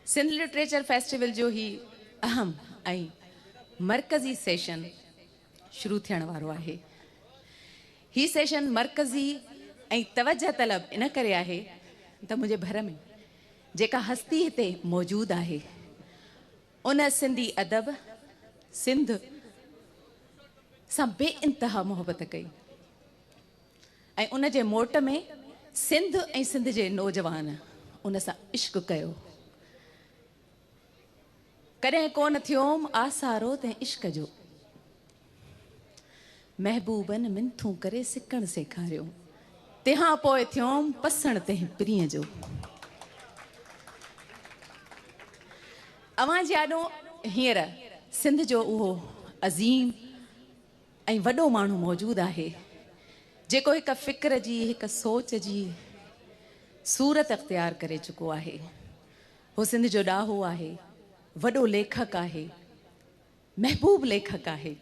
Sindh literature festival जो ही अहम ऐं मरकज़ी सेशन शुरू थियण वारो आहे। ही सेशन मरकज़ी ऐं तवज्जो तलब इन करे आहे त मुंहिंजे भर में जेका हस्ती हिते मौजूद आहे उन सिंधी अदब सिंध सां बेइंतहा मोहबत कई ऐं उन जे मोट में सिंध ऐं सिंध जे नौजवान उन सां इश्क कयो। कॾहिं कोन थियोम आसारो तंहिं इश्क जो, महबूबन मिंथूं करे सिकण सेखारियो, तंहिंखां पोइ थियोम पसण तंहिं प्रिय जो। अवां जाॾो हींअर सिंध जो उहो अज़ीम ऐं वॾो माण्हू मौजूदु आहे जेको हिक फ़िक्र जी हिक सोच जी सूरत अख़्तियार करे चुको आहे। हो सिंध जो ॾाहो आहे, वॾो लेखक आहे, महबूब लेखक आहे।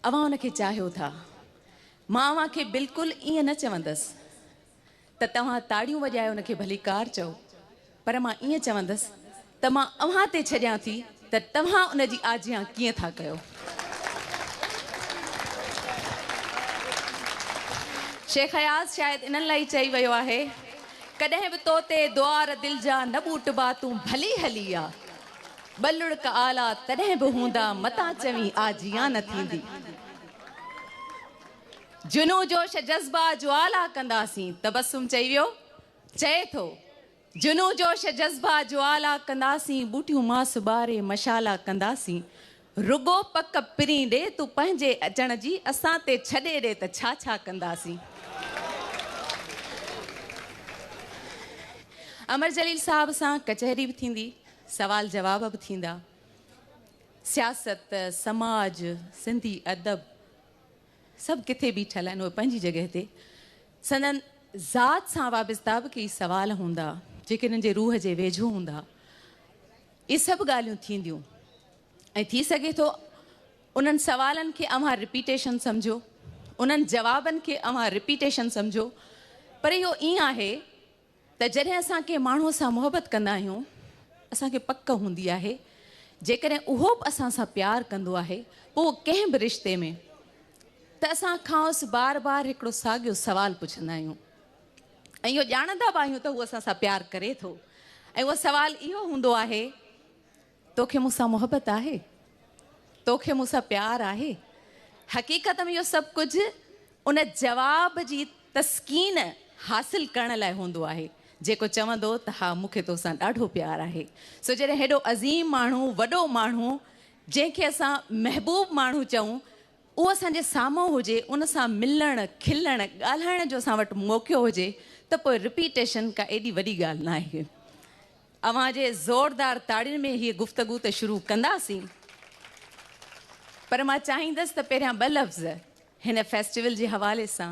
अवां उनखे चाहियो था। मां अवां खे बिल्कुलु ईअं न चवंदसि त तव्हां ताड़ियूं वॼाए उनखे भली कार चओ, पर मां ईअं चवंदसि त मां अव्हां ते छॾियां थी त तव्हां उनजी आजियां कीअं था कयो। शेख हयात शायदि इन्हनि लाइ चई वियो आहे, कॾहिं बि तो ते द्वार दिलि जा न ॿूटबा तूं भली हली आ, बलुड़क आला तॾहिं बि हूंदा मता चवी आजियां न थींदी। जुनू जोश जज़्बा ज्वाला कंदासीं, तबस्सुम चई वियो, चए थो जुनू जोश जज़्बा ज्वाला कंदासीं, बूटियूं मास ॿारे मशाला कंदासीं, रुगो पक पिरी ॾे तूं पंहिंजे अचण जी, असां ते छॾे ॾे त छा छा कंदासीं। अमर जलील साहब सां कचहरी बि थींदी, सवाल जवाब बि थींदा। सियासत, समाज, सिंधी अदब सभु किथे बीठल आहिनि, उहे पंहिंजी जॻह ते। संदन ज़ात सां वाबस्ता बि कई सवाल हूंदा जेके हिननि जे रूह जे वेझो हूंदा। इहे सभु ॻाल्हियूं थींदियूं ऐं थी सघे थो उन्हनि सवालनि खे अव्हां रिपीटेशन सम्झो, उन्हनि जवाबनि खे अव्हां रिपीटेशन सम्झो, पर इहो ईअं आहे त जॾहिं असां कंहिं माण्हूअ सां मोहबत कंदा आहियूं असांखे पक हूंदी आहे जेकॾहिं उहो बि असां सां प्यारु कंदो आहे पोइ कंहिं बि रिश्ते में त असां खांसि बार बार हिकिड़ो साॻियो सुवालु पुछंदा आहियूं ऐं इहो ॼाणंदा बि आहियूं त उहो असां सां प्यारु करे थो। ऐं उहो सुवालु इहो हूंदो आहे, तोखे मूंसां मोहबत आहे, तोखे मूंसां प्यारु आहे। हक़ीक़त में इहो सभु कुझु उन जवाब जी तस्कीन हासिलु करण लाइ हूंदो आहे जेको चवंदो त हा मूंखे तोसां ॾाढो प्यारु आहे। सो जॾहिं हेॾो अज़ीम माण्हू, वॾो माण्हू जंहिंखे असां महबूब माण्हू चऊं, उहो असांजे साम्हूं हुजे, उन सां मिलणु खिलणु ॻाल्हाइण जो असां वटि मौक़ो हुजे त पोइ रिपीटेशन का एॾी वॾी ॻाल्हि न आहे। अव्हां जे ज़ोरदार ताड़ियुनि में हीअ गुफ़्तगू त शुरू कंदासीं, पर मां चाहींदसि त पहिरियां ॿ लफ़्ज़ हिन फेस्टिवल जे हवाले सां,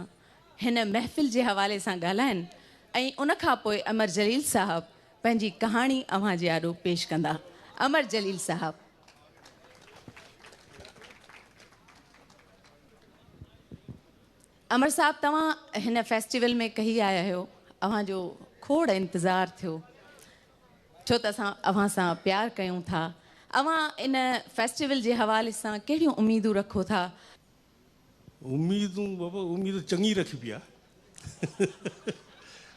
हिन महफ़िल जे हवाले सां ॻाल्हाइनि ऐं उनखां पोइ अमर जलील साहब पंहिंजी कहाणी अव्हां जे आॾो पेश कंदा। अमर जलील साहब। अमर साहब, तव्हां हिन फेस्टिवल में कही आया आहियो, अव्हां जो खोड़ इंतज़ारु थियो छो त असां अव्हां सां प्यारु कयूं था। अव्हां इन फेस्टिवल जे हवाले सां कहिड़ियूं उमेदूं रखो था? उम्मीदूं बाबा, उम्मीद चङी रखबी आहे।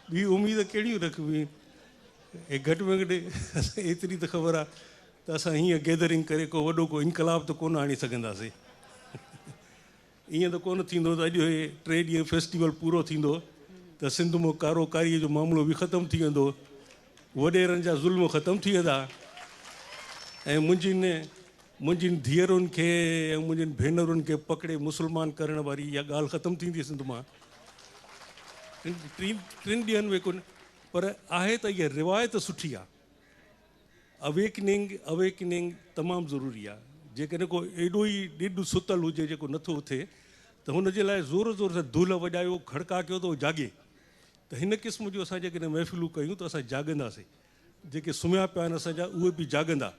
ॿी उम्मीद कहिड़ियूं रखबी? ऐं घटि में घटि एतिरी त ख़बर आहे त असां हीअं गैदरिंग करे को वॾो को इनकलाब त कोन आणे सघंदासीं। ईअं त कोन थींदो त अॼु हे 3 ॾींहं फेस्टिवल पूरो थींदो त सिंध में कारोकारीअ जो मामिलो बि ख़तमु थी वेंदो, वॾेरनि जा ज़ुल्म ख़तमु थी वेंदा ऐं मुंहिंजियुनि धीअरुनि खे ऐं मुंहिंजियुनि भेनरुनि खे पकिड़े मुस्लमान करण वारी इहा ॻाल्हि ख़तमु थींदी सिंध मां। 3 ॾींहंनि में कोन, पर आहे त इहा रिवायत सुठी आहे। अवेकनिंग तमामु ज़रूरी आहे। जेकॾहिं को एॾो ई ॾिॾ सुतल हुजे जेको नथो उथे त हुनजे लाइ ज़ोर ज़ोर सां धूल वॼायो, खड़का कयो त उहो जाॻे। त हिन क़िस्म जो असां जेकॾहिं महफ़िलूं कयूं त असां जाॻंदासीं, जेके सुम्हिया पिया आहिनि असांजा उहे बि जाॻंदा,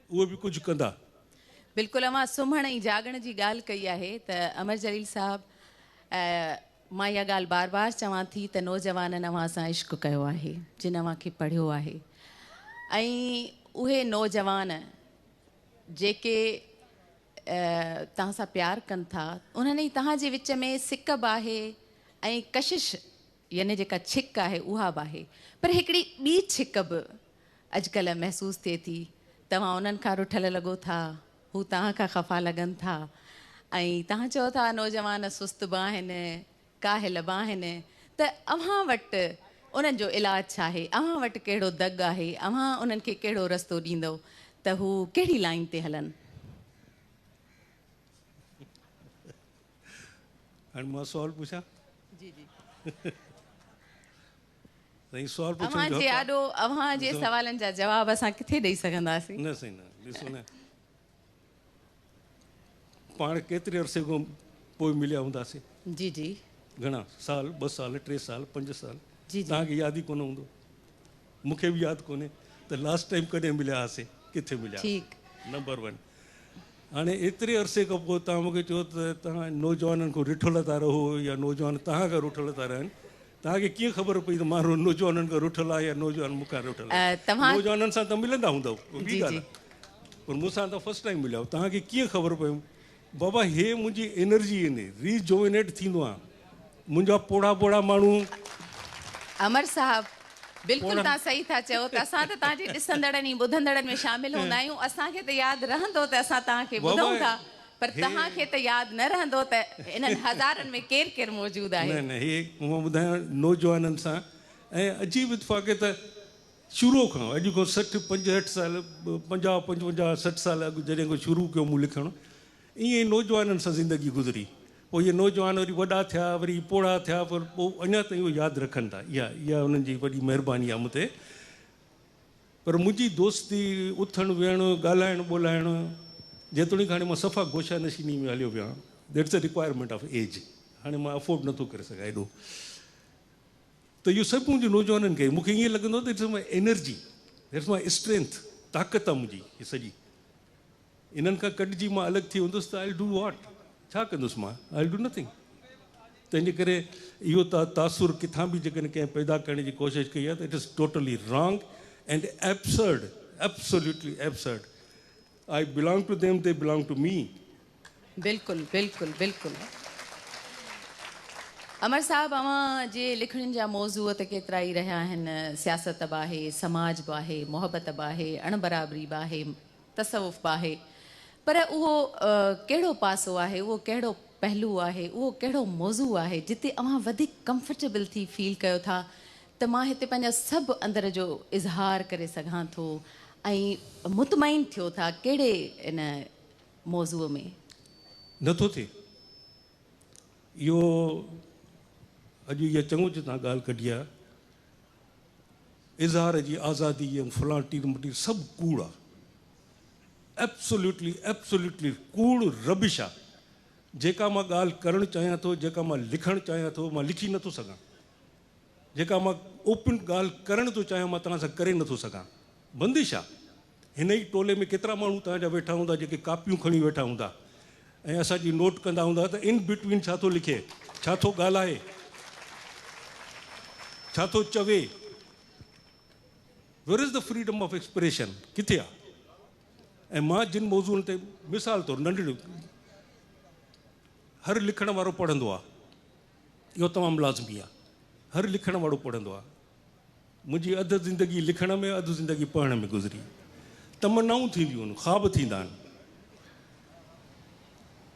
उहे बि कुझु कंदा। बिल्कुलु, अव्हां सुम्हण ऐं जाॻण जी ॻाल्हि कई आहे त अमर जलील साहब, मां इहा ॻाल्हि बार बार चवां थी त नौजवाननि अव्हां सां इश्क कयो आहे, जिन अव्हां खे पढ़ियो आहे। ऐं उहे नौजवान जेके तव्हां सां प्यार कनि था उन्हनि तव्हांजे विच में सिक बि आहे ऐं कशिश यानी जेका छिक आहे उहा बि आहे, पर हिकिड़ी ॿी छिक बि अॼुकल्ह महसूसु थिए थी। तव्हां उन्हनि खां रुठल लॻो था, हू तव्हां खां ख़फ़ा लॻनि था, ऐं तव्हां चओ था नौजवान सुस्त बि आहिनि, काहिल बि आहिनि, त अव्हां वटि उन्हनि जो इलाजु छा आहे? अव्हां वटि कहिड़ो दॻु आहे? अव्हां उन्हनि खे कहिड़ो रस्तो ॾींदो त हू कहिड़ी लाइन ते हलनि? हाणे मां सुवालु पुछां? जी जी। साईं सुवालु पुछण अव्हां जो जे हक़ आॾो अव्हां जे सवालनि जा जवाब असां किथे ॾेई सघंदासीं? न साईं, न ॾिसो न, पाण केतिरे अरसे खां पोइ मिलिया हूंदासीं? जी जी घणा साल? 2 साल, 3 साल, 5 साल? जी जी। तव्हांखे यादि ई कोन हूंदो, मूंखे बि यादि कोन्हे त लास्ट टाइम कॾहिं मिलिया हुआसीं, किथे मिलिया? ठीकु। नंबर 1। हाणे एतिरे अरसे खां पोइ तव्हां मूंखे चओ त तव्हां नौजवाननि खां रुठल था रहो या नौजवान तव्हां खां रुठल था रहनि, तव्हांखे कीअं ख़बर पई त मां नौजवाननि खां रुठल आहे या नौजवान मूंखां रुठल आहे? नौजवाननि सां त मिलंदा हूंदव, ॿी ॻाल्हि आहे, पर मूंसां त फस्ट टाइम मिलिया, तव्हांखे कीअं ख़बर पई? बाबा हे मुंहिंजी एनर्जी आहिनि, रीजोइनेट थींदो आहे मुंहिंजा पोड़ा पोड़ा माण्हू। अमर साहब बिल्कुलु तव्हां सही था चओ त असां त तव्हांजे ॾिसंदड़नि ऐं ॿुधंदड़नि में शामिल हूंदा आहियूं। असांखे त यादि रहंदो त असां तव्हांखे ॿुधूं था, पर तव्हांखे त यादि न रहंदो त इन्हनि हज़ारनि में केरु केरु मौजूदु आहे। न न, हे मां ॿुधायां नौजवाननि सां ऐं अजीब इतफ़ाक़ त शुरू खां अॼु खां 60 65 साल 50 55 60 साल अॻु जॾहिं खां शुरू कयो मूं लिखणु, ईअं नौजवाननि सां ज़िंदगी गुज़री। पोइ इहे नौजवान वरी वॾा थिया, वरी पोड़ा थिया, पर पोइ अञा ताईं उहे यादि रखनि था। इहा उन्हनि जी वॾी महिरबानी आहे मूं ते। पर मुंहिंजी दोस्ती, उथणु वेहणु, ॻाल्हाइणु ॿोलाइणु, जेतोणीकि हाणे मां सफ़ा गोशा नशीनी में हलियो वियो आहियां, that's a requirement of age. हाणे मां अफोर्ड नथो करे सघां एॾो, त इहो सभु मुंहिंजे नौजवाननि खे। मूंखे ईअं लॻंदो त it's my energy, that's my strength, ताक़त आहे मुंहिंजी हीअ सॼी। इन्हनि खां कटिजी मां अलॻि थी वेंदुसि त आई डू वॉट? छा कंदुसि मां? I do nothing. तंहिंजे करे इहो तासुर किथां बि जेकॾहिं कंहिं पैदा करण जी कोशिशि कई आहे त it is totally wrong and absurd, absolutely absurd. I belong to them, they belong to me. बिल्कुलु बिल्कुलु बिल्कुलु। अमर साहब अव्हां जे लिखणनि जा मौज़ूअ त केतिरा ई रहिया आहिनि। सियासत बि आहे, समाज बि आहे, मोहबत बि आहे, अणबराबरी बि आहे, तसवुफ़ बि आहे, पर उहो कहिड़ो पासो आहे, उहो कहिड़ो पहलू आहे, उहो कहिड़ो मौज़ू आहे जिते अव्हां वधीक कंफर्टेबल थी फील कयो था त मां हिते पंहिंजा सभु अंदर जो इज़हार करे सघां थो ऐं मुतमइन थियो था? कहिड़े इन मौज़ूअ में? नथो थिए इहो। अॼु इहा चङो जो तव्हां ॻाल्हि कढी आहे, इज़हार जी आज़ादी ऐं फलां टीर मटीर सभु कूड़ आहे, एब्सोल्युटली एब्सोल्युटली कूड़ रबिश आहे। जेका मां ॻाल्हि करणु चाहियां थो, जेका मां लिखणु चाहियां थो, मां लिखी नथो सघां। जेका मां ओपन ॻाल्हि करणु थो चाहियां, मां तव्हां सां करे नथो सघां। बंदिश आहे। हिन ई टोले में केतिरा माण्हू तव्हांजा वेठा हूंदा जेके कापियूं खणी वेठा हूंदा ऐं असांजी नोट कंदा हूंदा त इन बिटवीन छा थो लिखे, छा थो ॻाल्हाए, छा थो चवे। Where is the freedom of expression? किथे आहे? ऐं मां जिन मौज़ूअनि ते मिसाल तौरु नंढड़ियूं, हर लिखण वारो पढ़ंदो आहे, इहो तमामु लाज़मी आहे। हर लिखण वारो पढ़ंदो आहे। मुंहिंजी अधु ज़िंदगी लिखण में, अधु ज़िंदगी पढ़ण में गुज़री। तमन्नाऊं थींदियूं आहिनि, ख़्वाब थींदा आहिनि।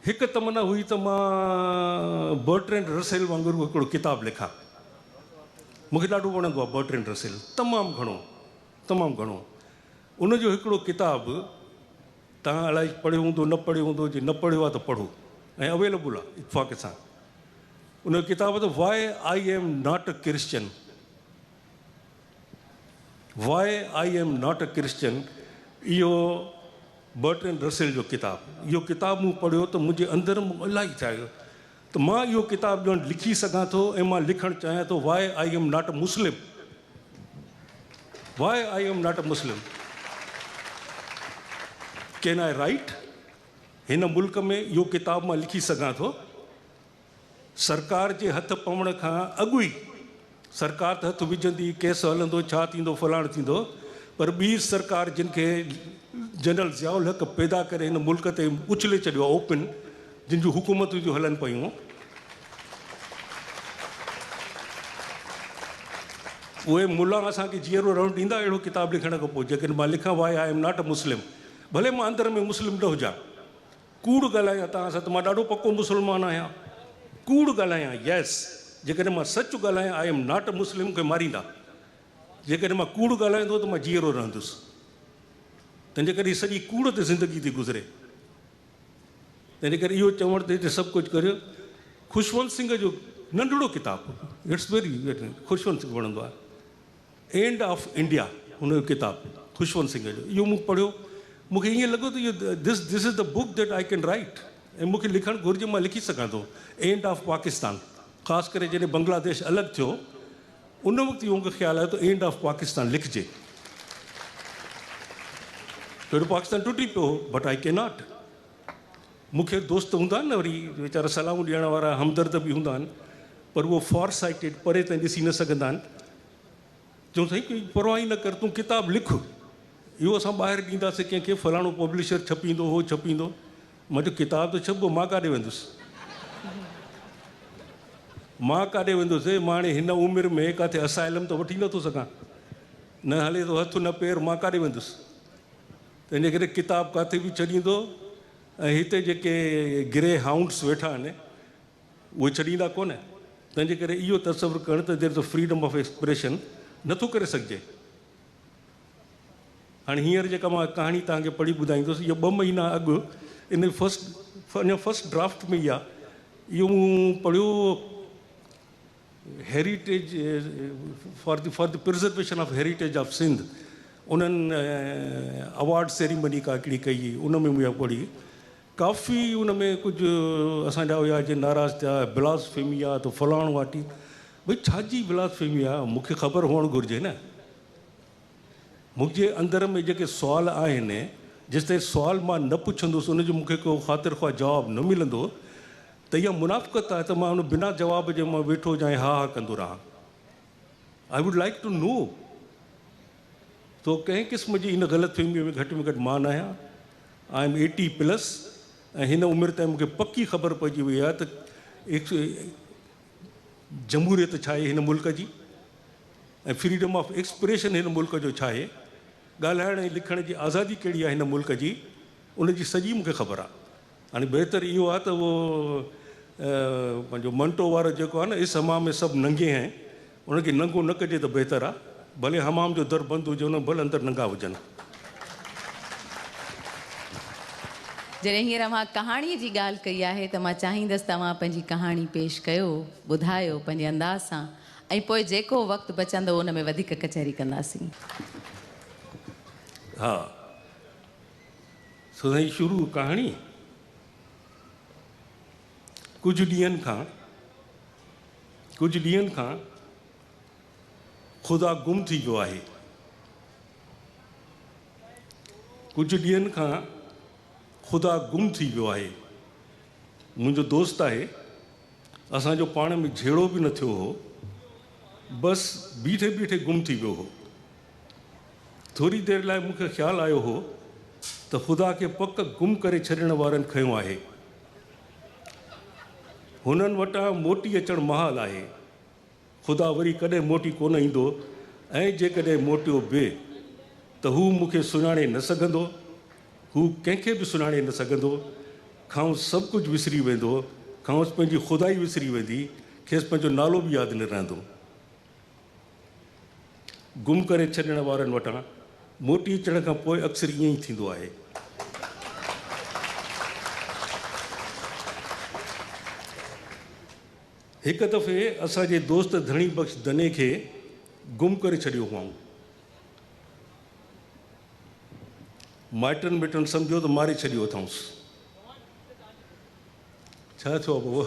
हिकु तमन्ना हुई त मां बर्ट्रैंड रसेल वांगुरु हिकिड़ो किताबु लिखां। मूंखे ॾाढो वणंदो आहे बर्ट्रैंड रसेल, तमामु घणो तमामु घणो। उनजो हिकिड़ो किताबु तव्हां अलाए पढ़ियो हूंदो, न पढ़ियो हूंदो, जे न पढ़ियो आहे त पढ़ो, ऐं अवेलेबल आहे इतफ़ाक़ सां। उन किताब त why I am not a Christian, why I am not a Christian, इहो बर्ट्रैंड रसेल जो किताबु। इहो किताबु मूं पढ़ियो त मुंहिंजे अंदरि इलाही थियो त मां इहो किताबु ॼण लिखी सघां थो ऐं मां लिखणु चाहियां थो। Why I am not a Muslim, why I am not a Muslim, can I write? हिन मुल्क में इहो किताबु मां लिखी सघां थो। सरकार जे हथ पवण खां अॻु ई सरकार त हथु विझंदी, केस हलंदो, छा थींदो, फलाण थींदो, पर ॿी सरकार जिन खे जनरल ज़ियाउल हक़ पैदा करे हिन मुल्क ते उछले छॾियो आहे ओपन, जिन जूं हुकूमतूं थियूं हलनि पियूं, उहे मुला असांखे जीअरो रहणु ॾींदा अहिड़ो किताबु लिखण खां पोइ? जेकॾहिं मां लिखां why I am not a Muslim, भले मां अंदर में मुस्लिम न हुजां, कूड़ ॻाल्हायां तव्हां सां त मां ॾाढो पको मुस्लमान आहियां, कूड़ ॻाल्हायां यस, जेकॾहिं मां सच ॻाल्हायां आई एम नॉट अ मुस्लिम, मूंखे मारींदा। जेकॾहिं मां कूड़ ॻाल्हाईंदो त मां जीअरो रहंदुसि। तंहिंजे करे सॼी कूड़ ते ज़िंदगी थी गुज़रे। तंहिंजे करे इहो चवण ते सभु कुझु करियो। खुशवंत सिंह जो नंढिड़ो किताबु, इट्स वेरी, खुशवंत सिंह वणंदो आहे, एंड ऑफ इंडिया, हुनजो किताबु खुशवंत सिंह जो, इहो मूं पढ़ियो। मूंखे ईअं लॻो त इहो this is the book that I can write, ऐं मूंखे लिखणु घुरिजे, मां लिखी सघां थो। एंड ऑफ पाकिस्तान, ख़ासि करे जॾहिं बांग्लादेश अलॻि थियो उन वक़्तु इहो मूंखे ख़्यालु आयो त एंड ऑफ पाकिस्तान लिखिजे। छोजो पाकिस्तान टुटी पियो, बट आई कैन नॉट। मूंखे दोस्त हूंदा आहिनि न वरी वीचारा सलाहूं ॾियण वारा हमदर्द बि हूंदा आहिनि, पर उहो फॉर साइटेड, परे ताईं ॾिसी न सघंदा आहिनि। चऊं साईं कोई परवाह ई न कर, तूं किताबु लिख, इहो असां ॿाहिरि ॾींदासीं कंहिंखे, फलाणो पब्लिशर छपींदो, हो छपींदो। मां चयो किताब त छपिबो, मां काॾे वेंदुसि, मां काॾे वेंदुसि? मां हाणे हिन उमिरि में किथे असाइलम त वठी नथो सघां, न हले थो हथु न पेर, मां काॾे वेंदुसि? तंहिंजे करे किताबु किथे बि छॾींदो। ऐं हिते जेके ग्रे हाउंड्स वेठा आहिनि उहे छॾींदा कोन। तंहिंजे करे इहो तसवुरु करणु त there is a freedom of expression नथो करे सघिजे। हाणे हींअर जेका मां कहाणी तव्हांखे पढ़ी ॿुधाईंदुसि, इहो 2 महीना अॻु इन अञा फस्ट ड्राफ्ट में ई आहे, इहो मूं पढ़ियो, heritage for the preservation of heritage of Sindh, उन्हनि अवार्ड सेरेमनी का हिकिड़ी कई हुई, उन में मुंहिंजा पढ़ी। काफ़ी उन में कुझु असांजा हुया जे नाराज़ थिया, ब्लास्फेमी आहे त फलाणो वाटी। भई छाजी ब्लास्फेमी आहे, मूंखे ख़बर हुअणु घुरिजे न। मुंहिंजे अंदर में जेके सुवाल आहिनि, जेसिताईं सुवाल मां न पुछंदुसि, उनजो मूंखे को ख़ातिर ख़्वाह जवाबु न मिलंदो, त इहा मुनाफ़क़त आहे त मां उन बिना जवाब जे मां वेठो हुजां हा हा कंदो रहां। आई वुड लाइक टू नो। तो कंहिं क़िस्म जी इन ग़लतफ़हमीअ में घटि मां न आहियां। आई एम 80+ ऐं हिन उमिरि ताईं मूंखे पकी ख़बर पइजी वई आहे त जमहूरियत छा आहे हिन मुल्क जी, ऐं फ्रीडम ऑफ एक्सप्रेशन हिन मुल्क जो छा आहे, ॻाल्हाइण ऐं लिखण जी आज़ादी कहिड़ी आहे हिन मुल्क जी, उनजी सॼी मूंखे ख़बर आहे। हाणे बहितर इहो आहे त उहो पंहिंजो मंटो वारो जेको आहे न, इस हमाम में सभु नंगे आहिनि, उनखे नंगो न कजे त बहितर आहे। भले हमाम जो दर बंदि हुजे, उन भले अंदरि नंगा हुजनि। जॾहिं हींअर मां कहाणीअ जी ॻाल्हि कई आहे त मां चाहींदसि तव्हां पंहिंजी कहाणी पेश कयो, ॿुधायो पंहिंजे अंदाज़ सां, ऐं पोइ जेको वक़्तु बचंदो उन में वधीक कचहरी कंदासीं। हा, सो साईं शुरू कहाणी। कुझु ॾींहंनि खां ख़ुदा गुम थी वियो आहे। कुझु ॾींहंनि खां ख़ुदा गुम थी वियो आहे। मुंहिंजो दोस्त आहे, असांजो पाण में झेड़ो बि न थियो हो, बसि बीठे बीठे गुम थी वियो हो। थोरी देरि लाइ मूंखे ख़्यालु आयो हो त ख़ुदा खे पक गुम करे छॾण वारनि खंयो आहे। हुननि वटां मोटी अचणु महाल आहे। ख़ुदा वरी कॾहिं मोटी कोन ईंदो, ऐं जेकॾहिं मोटियो बि त हू मूंखे सुञाणे न सघंदो, हू कंहिंखे बि सुञाणे न सघंदो। खांसि सभु कुझु विसरी वेंदो, खांसि पंहिंजी ख़ुदाई विसरी वेंदी, खेसि पंहिंजो नालो बि यादि न रहंदो। गुम करे छॾण वारनि वटां मोटी अचण खां पोइ अक्सर ईअं ई थींदो आहे। हिकु दफ़े असांजे दोस्त धणी बख़्श दने खे गुम करे छॾियो हुअऊं। माइटनि मिटनि सम्झो त मारे छॾियो अथऊंसि। छा थियो पोइ?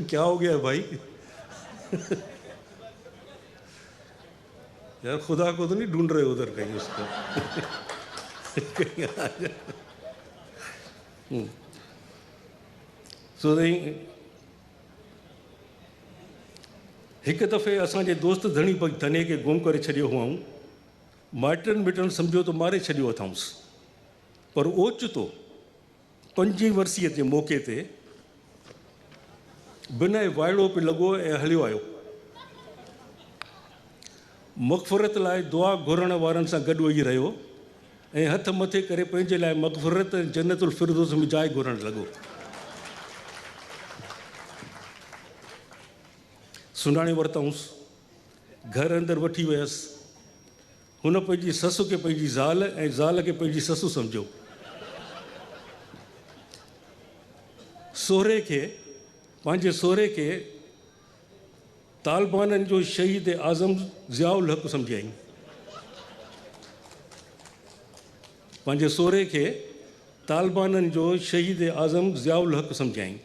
क्या हो गया भाई? यार खुदा को तो नहीं ढूंढ रहे उधर कहीं उसको। सो हिकु दफ़े असांजे दोस्त धणी धने खे गुम करे छॾियो हुअऊं। माइटनि मिटनि सम्झो त मारे छॾियो अथऊंसि, पर ओचितो 5 वर्षीअ जे मौक़े ते बिना वाइड़ो पे लॻो ऐं हलियो आयो। मग़फ़िरत लाइ दुआ घुरण वारनि सां गॾु वेही रहियो ऐं हथ मथे करे पंहिंजे लाइ मग़फ़िरत जन्नतुल फिरदौस में जाइ घुरण लॻो। सुञाणे वरितऊंसि, घर अंदरि वठी वियसि। हुन पंहिंजी ससु खे पंहिंजी ज़ाल ऐं ज़ाल खे पंहिंजी ससु सम्झो। पंहिंजे सोहरे खे तालिबाननि जो शहीद आज़म ज़ियाउल हक़ सम्झियईं। पंहिंजे सोहरे खे तालिबाननि जो शहीद आज़म ज़ियाउल हक़ सम्झियईं।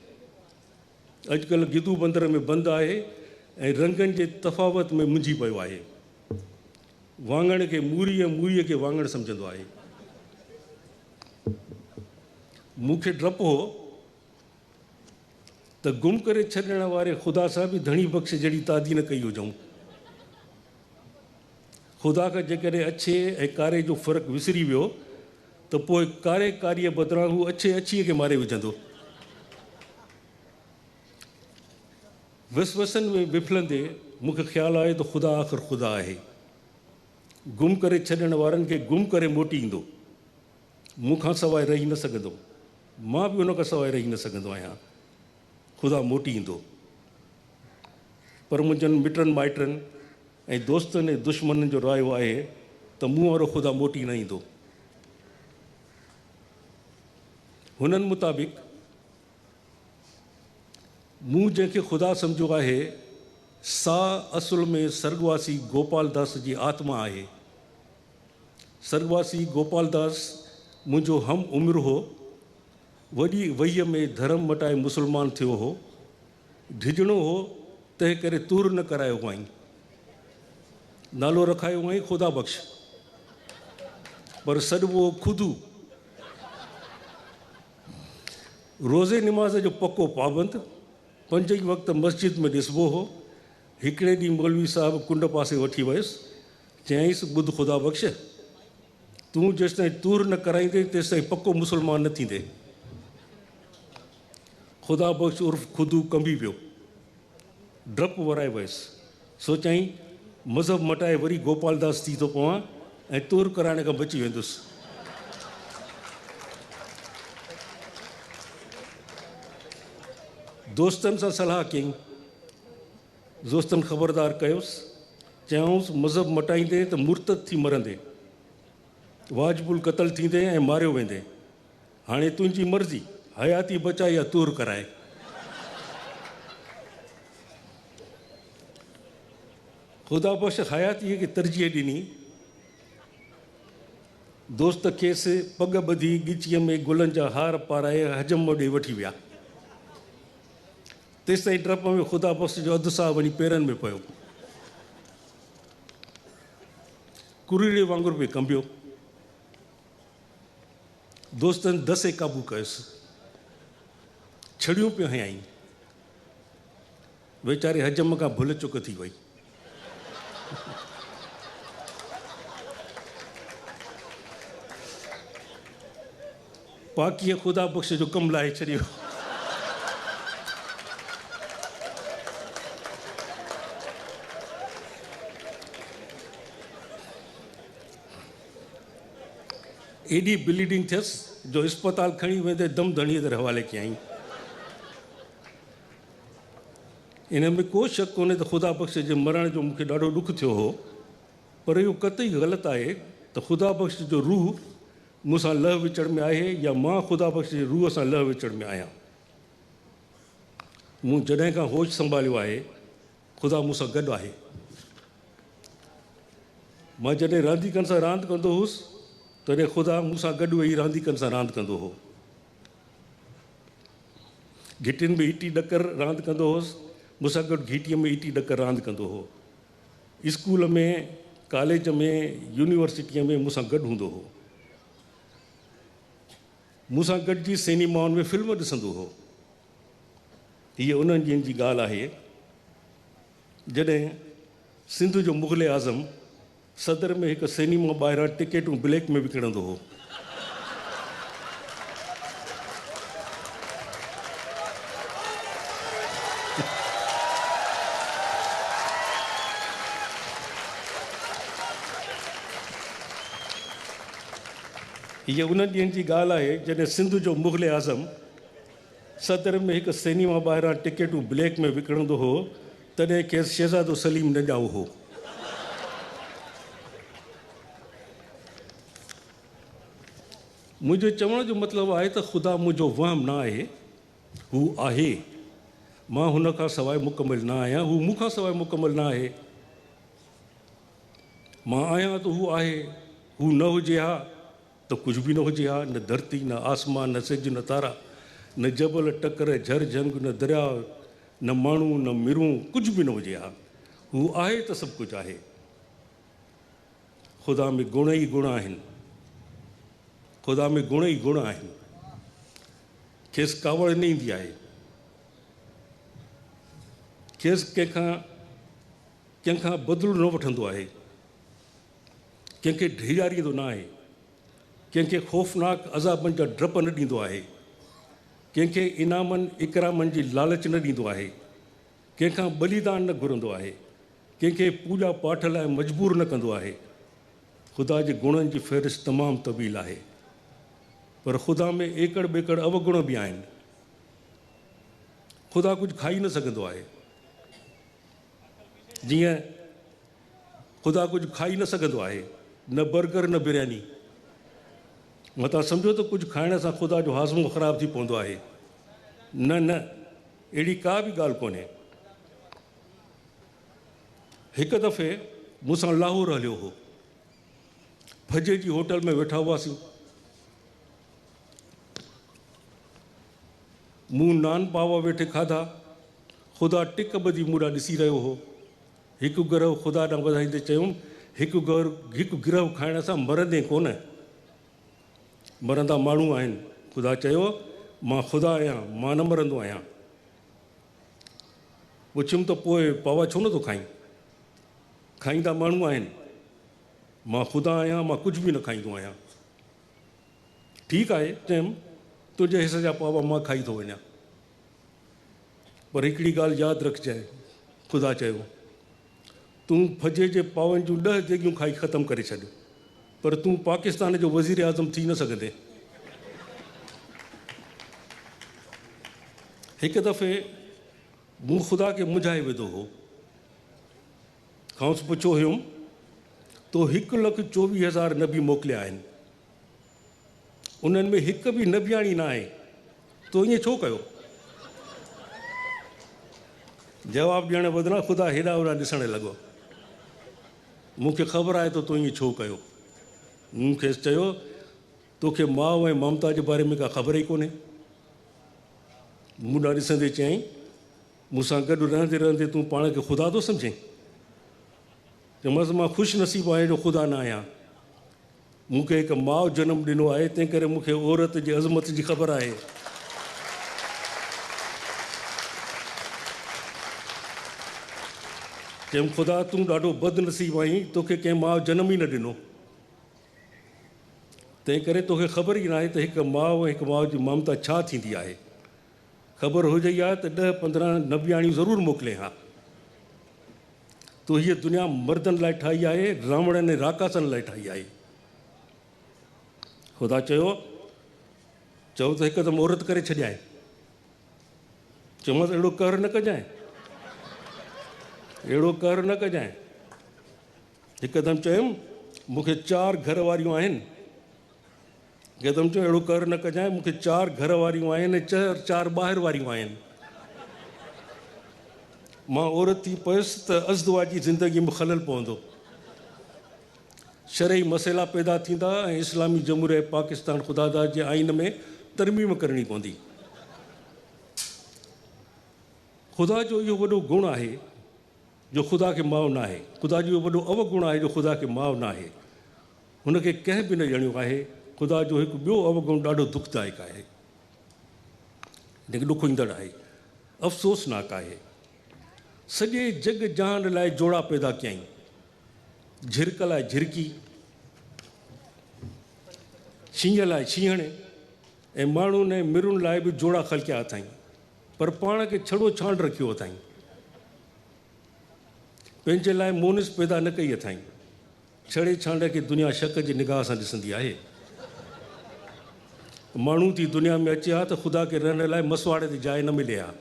अॼुकल्ह गिदू बंदर में बंदि आहे ऐं रंगनि जे तफ़ावत में मुंझी पियो आहे। वाङण खे मूरी ऐं मूरीअ खे वाङण सम्झंदो आहे। मूंखे डपु हो त गुम करे छॾण वारे ख़ुदा सां बि धणी बख़्श जहिड़ी तादी न कई हुजऊं। ख़ुदा खां जेकॾहिं अछे ऐं कारे जो फ़र्क़ु विसरी वियो त पोइ कारे कारीअ बदिरां हू अछे अछीअ खे मारे विझंदो। वसवसनि में बिफलंदे मूंखे ख़्यालु आयो त ख़ुदा आख़िर ख़ुदा आहे। गुम करे छॾण वारनि खे गुम करे मोटी ईंदो। मूंखां सवाइ रही न सघंदो, मां बि उन खां सवाइ रही न सघंदो आहियां। ख़ुदा मोटी ईंदो। पर मुंहिंजनि मिटनि माइटनि ऐं दोस्तनि ऐं दुश्मननि जो रायो आहे त मूं वारो ख़ुदा मोटी न ईंदो। हुननि मुताबिक़ मूं जंहिंखे ख़ुदा सम्झो आहे सा असुल में स्वर्गवासी गोपाल दास जी आत्मा आहे। स्वर्गवासी गोपाल दास मुंहिंजो हम उमिरि हो। वॾी वईअ में धर्म मटाए मुस्लमान थियो हो। ढिजणो हो तंहिं करे तूर न करायो हुअईं। नालो रखायो हुअईं ख़ुदा बख़्श, पर सॾिबो खुदू। रोज़े निमाज़ जो पको पाबंद, 5 ई वक़्त मस्जिद में ॾिसबो हो। हिकिड़े ॾींहुं मौलवी साहिबु कुंड पासे वठी वियुसि। चयईंसि ॿुध ख़ुदा बख़्श, तूं जेसिताईं तूर न कराईंदे तेसिताईं पको मुस्लमान न थींदे। ख़ुदा बख़्श उर्फ़ खुदू कंबी पियो। डपु वराए वियुसि। सोचाईं मज़हब मटाए वरी गोपाल दास थी थो पवां ऐं तूर कराइण खां बची वेंदुसि। दोस्तनि सां सलाह कयईं। दोस्तनि ख़बरदार कयोसि। चयऊंसि मज़हब मटाईंदे त मुर्तद थी मरंदे, वाजिबुल क़तल थींदे ऐं मारियो वेंदे। हाणे तुंहिंजी मर्ज़ी, हयाती बचाए या तूर कराए। ख़ुदा बख़्श हयातीअ खे तरजीह ॾिनी। दोस्त खेसि पग ॿधी ॻिचीअ में गुलनि जा हार पाराए हजम ॾे वठी विया। तेसिताईं डप में ख़ुदा बख़्श जो अधु साह वञी पेरनि में पियो। कुरीड़े वांगुरु बि कंबियो। दोस्तनि दसे क़ाबू कयुसि। छड़ियूं पियो हयाईं। वीचारे हजम खां भुल चुक थी वई। पाकीअ ख़ुदा बख़्श जो कमु लाहे छॾियो। एॾी ब्लीडिंग थियसि जो अस्पताल खणी वेंदे दम धणीअ ते हवाले कयईं। इन में को शक कोन्हे त ख़ुदा बख़्श जे मरण जो मूंखे ॾाढो ॾुखु थियो हो, पर इहो क़तई ग़लति आहे त ख़ुदा बख़्श जो रूह मूंसां लह विचड़ में आहे या मां ख़ुदा बख़्श जे रूह सां लह विचड़ में आहियां। मूं जॾहिं खां होश संभालियो आहे ख़ुदा मूंसां गॾु आहे। मां जॾहिं रांदीकनि सां रांदि कंदो हुउसि तॾहिं ख़ुदा मूंसां गॾु वेही रांदीकनि सां रांदि कंदो हो। घिटियुनि में ईटी ॾकर रांदि कंदो हुउसि, मूंसां गॾु घिटीअ में ईटी ॾकर रांदि कंदो हो। स्कूल में, कॉलेज में, यूनिवर्सिटीअ में मूंसां गॾु हूंदो हो। मूंसां गॾिजी सिनेमाउनि में फिल्म ॾिसंदो हो। हीअ उन्हनि ॾींहंनि जी ॻाल्हि आहे। जॾहिं सिंध जो मुग़ल आज़म सदर में हिकु सिनेमा ॿाहिरां टिकेटूं ब्लैक में विकिणंदो हो। हीअ उन्हनि ॾींहंनि जी ॻाल्हि आहे जॾहिं सिंध जो मुग़ल आज़म सदर में हिकु सिनेमा ॿाहिरां टिकेटूं ब्लैक में विकिणंदो हो, तॾहिं खेसि शहज़ादो सलीम न ॼाओ हो। मुंहिंजे चवण जो मतिलबु आहे त ख़ुदा मुंहिंजो वहम न आहे, हू आहे। मां हुन खां सवाइ मुकमिल न आहियां, हू मूंखां सवाइ मुकमिल न आहे। मां आहियां त हू आहे, हू न हुजे हा त कुझु बि न हुजे हा, न धरती, न आसमान, न सिज, न तारा, न जबल टकर, झर झंग, न दरिया, न माण्हू, न मिरूं, कुझु बि न हुजे हा। हू आहे त सभु कुझु आहे। ख़ुदा में गुण ई गुण आहिनि, ख़ुदा में गुण ई गुण आहिनि। खेसि कावड़ न ईंदी आहे, खेसि कंहिंखां बदिलो न वठंदो आहे, कंहिंखे ढीजारींदो न आहे, कंहिंखे ख़ौफ़नाक अज़ाबनि जा डप न ॾींदो आहे, कंहिंखे इनामनि इकरामनि जी लालच न ॾींदो आहे, कंहिंखां बलिदान न घुरंदो आहे, कंहिंखे पूॼा पाठ लाइ मजबूर न कंदो आहे। ख़ुदा जे गुणनि जी फ़हिरिस्त तमामु तवील आहे, पर ख़ुदा में एकड़ ॿेकड़ अवगुण बि आहिनि। ख़ुदा कुझु खाई न सघंदो आहे, जीअं ख़ुदा कुझु खाई न सघंदो आहे, न बर्गर न बिरयानी। मतां सम्झो त कुझु खाइण सां ख़ुदा जो हाज़मो ख़राबु थी पवंदो आहे। न न, अहिड़ी का बि ॻाल्हि कोन्हे। हिकु दफ़े मूंसां लाहौर हलियो हो, फजे जी होटल में वेठा हुआसीं। मूं नान पावा वेठे खाधा, ख़ुदा टिक ॿधी मूं ॾांहुं ॾिसी रहियो हो। हिकु गिरहु ख़ुदा ॾांहुं वधाईंदे चयुमि, हिकु गिरहु खाइण सां मरंदे कोन, मरंदा माण्हू आहिनि। ख़ुदा चयो, मां ख़ुदा आहियां, मां न मरंदो आहियां। पुछियुमि त पोइ पावा छो नथो खाईं? खाईंदा माण्हू आहिनि, मां ख़ुदा आहियां, मां कुझु बि न खाईंदो आहियां। ठीकु आहे, चयुमि, तुंहिंजे हिसे जा पावा मां खाई थो वञा, पर हिकिड़ी ॻाल्हि यादि रखजांइ। ख़ुदा चयो, तूं फजे जे पावनि जूं 10 देगियूं खाई ख़तमु करे छॾ, पर तूं पाकिस्तान जो वज़ीर आज़म थी न सघंदे। हिकु दफ़े मूं ख़ुदा खे मुंझाए विधो हो। खांसि पुछियो हुयुमि, तो 1,24,000 नबी मोकिलिया आहिनि, उन्हनि में हिकु बि नबियाणी न आहे, तो ईअं छो कयो? जवाबु ॾियण बदिरां ख़ुदा हेॾा होॾा ॾिसण लॻो। मूंखे ख़बर आहे त तूं ईअं छो कयो। मूं खेसि चयो, तोखे माउ ऐं ममता जे बारे में का ख़बर ई कोन्हे। मूं ॾांहुं ॾिसंदे चयईं, मूंसां गॾु रहंदे रहंदे तूं पाण खे ख़ुदा थो सम्झे? चयोमांसि, मां ख़ुशि नसीबु आहियां जो ख़ुदा न आहियां। मूंखे हिकु माउ जनमु ॾिनो आहे, तंहिं करे मूंखे औरत जी अज़मत जी ख़बर आहे। चयुमि, ख़ुदा तूं ॾाढो बदनसीबु आहीं, तोखे कंहिं माउ जनमु ई न ॾिनो, तंहिं करे तोखे ख़बर ई न आहे त हिकु माउ ऐं हिकु माउ जी ममता छा थींदी आहे। ख़बर हुजे ई आहे त 10-15 नबियाणियूं ज़रूरु मोकिले हा। तो हीअ दुनिया मर्दनि लाइ ठाही आहे, रावणनि ऐं राकासनि लाइ ठाही आहे। ख़ुदा चयो त हिकदमि औरत करे छॾियां। चयोमांसि, अहिड़ो कर न कजांइ, अहिड़ो कर न कजांइ। हिकदमि चयुमि, मूंखे 4 घर वारियूं आहिनि। हिकदमि चयो, अहिड़ो कर न कजांइ, मूंखे 4 घर वारियूं आहिनि ऐं 4 ॿाहिरि वारियूं आहिनि। मां औरत थी पियुसि त अज़दवाजी ज़िंदगी में ख़लल पवंदो, शरई मसइला पैदा थींदा ऐं इस्लामी जमहूरियत पाकिस्तान ख़ुदा जे आइन में तरमीम करणी पवंदी। ख़ुदा जो इहो वॾो गुण आहे जो ख़ुदा खे माउ न आहे। ख़ुदा जो इहो वॾो अवगुण आहे जो ख़ुदा खे माउ न आहे। हुनखे कंहिं बि न ॼणियो आहे। ख़ुदा जो हिकु ॿियो अवगुण ॾाढो दुखदायक आहे, जेके ॾुखो ईंदड़ आहे, अफ़सोसनाक आहे। सॼे जग जहान लाइ जोड़ा पैदा कयईं, झिरक लाइ झिरकी, शींहं लाइ शींहणे ऐं माण्हुनि ऐं मिरुनि लाइ बि जोड़ा ख़लकिया अथई, पर पाण खे छड़ो छांड रखियो अथई, पंहिंजे लाइ मोनिस पैदा न कई अथई। छड़े छांड खे दुनिया शक जी निगाह सां ॾिसंदी आहे। माण्हू थी दुनिया में अचे हा त ख़ुदा खे रहण लाइ मसवाड़े ते जाइ न मिले हा।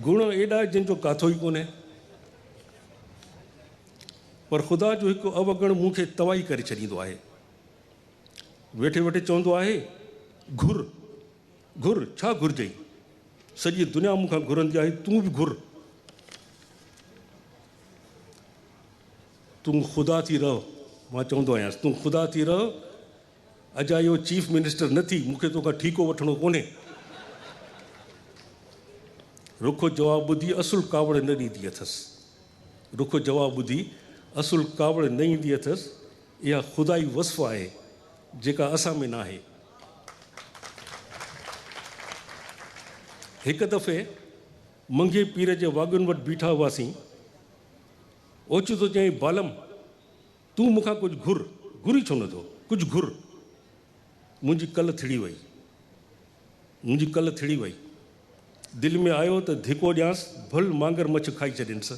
गुण एॾा जिन जो काथो ई कोन्हे, पर ख़ुदा जो हिकु अवगुण मूंखे तबाही करे छॾींदो आहे। वेठे वेठे चवंदो आहे, घुर घुर, छा घुरिजई? सॼी दुनिया मूंखां घुरंदी आहे, तूं बि घुर। तूं ख़ुदा थी रह, मां चवंदो आहियांसि, तूं ख़ुदा थी रह। अॼु इहो चीफ मिनिस्टर न थी, मूंखे तोखां ठीको वठिणो कोन्हे। रुखो जवाबु ॿुधी असुल कावड़ न ॾींदी अथसि। रुखो जवाबु ॿुधी असुल कावड़ न ईंदी अथसि। इहा ख़ुदाई वसफ़ आहे जेका असां में न आहे। हिकु दफ़े मंगे पीर जे वाॻुनि वटि बीठा हुआसीं। ओचितो चयईं, बालम तूं मूंखां कुझु घुर। घुरी छो नथो? कुझु घुर। मुंहिंजी कल्ह थिड़ी वई। दिलि में आयो त धिको ॾियांसि, भल मांगर मछ खाई छॾियसि।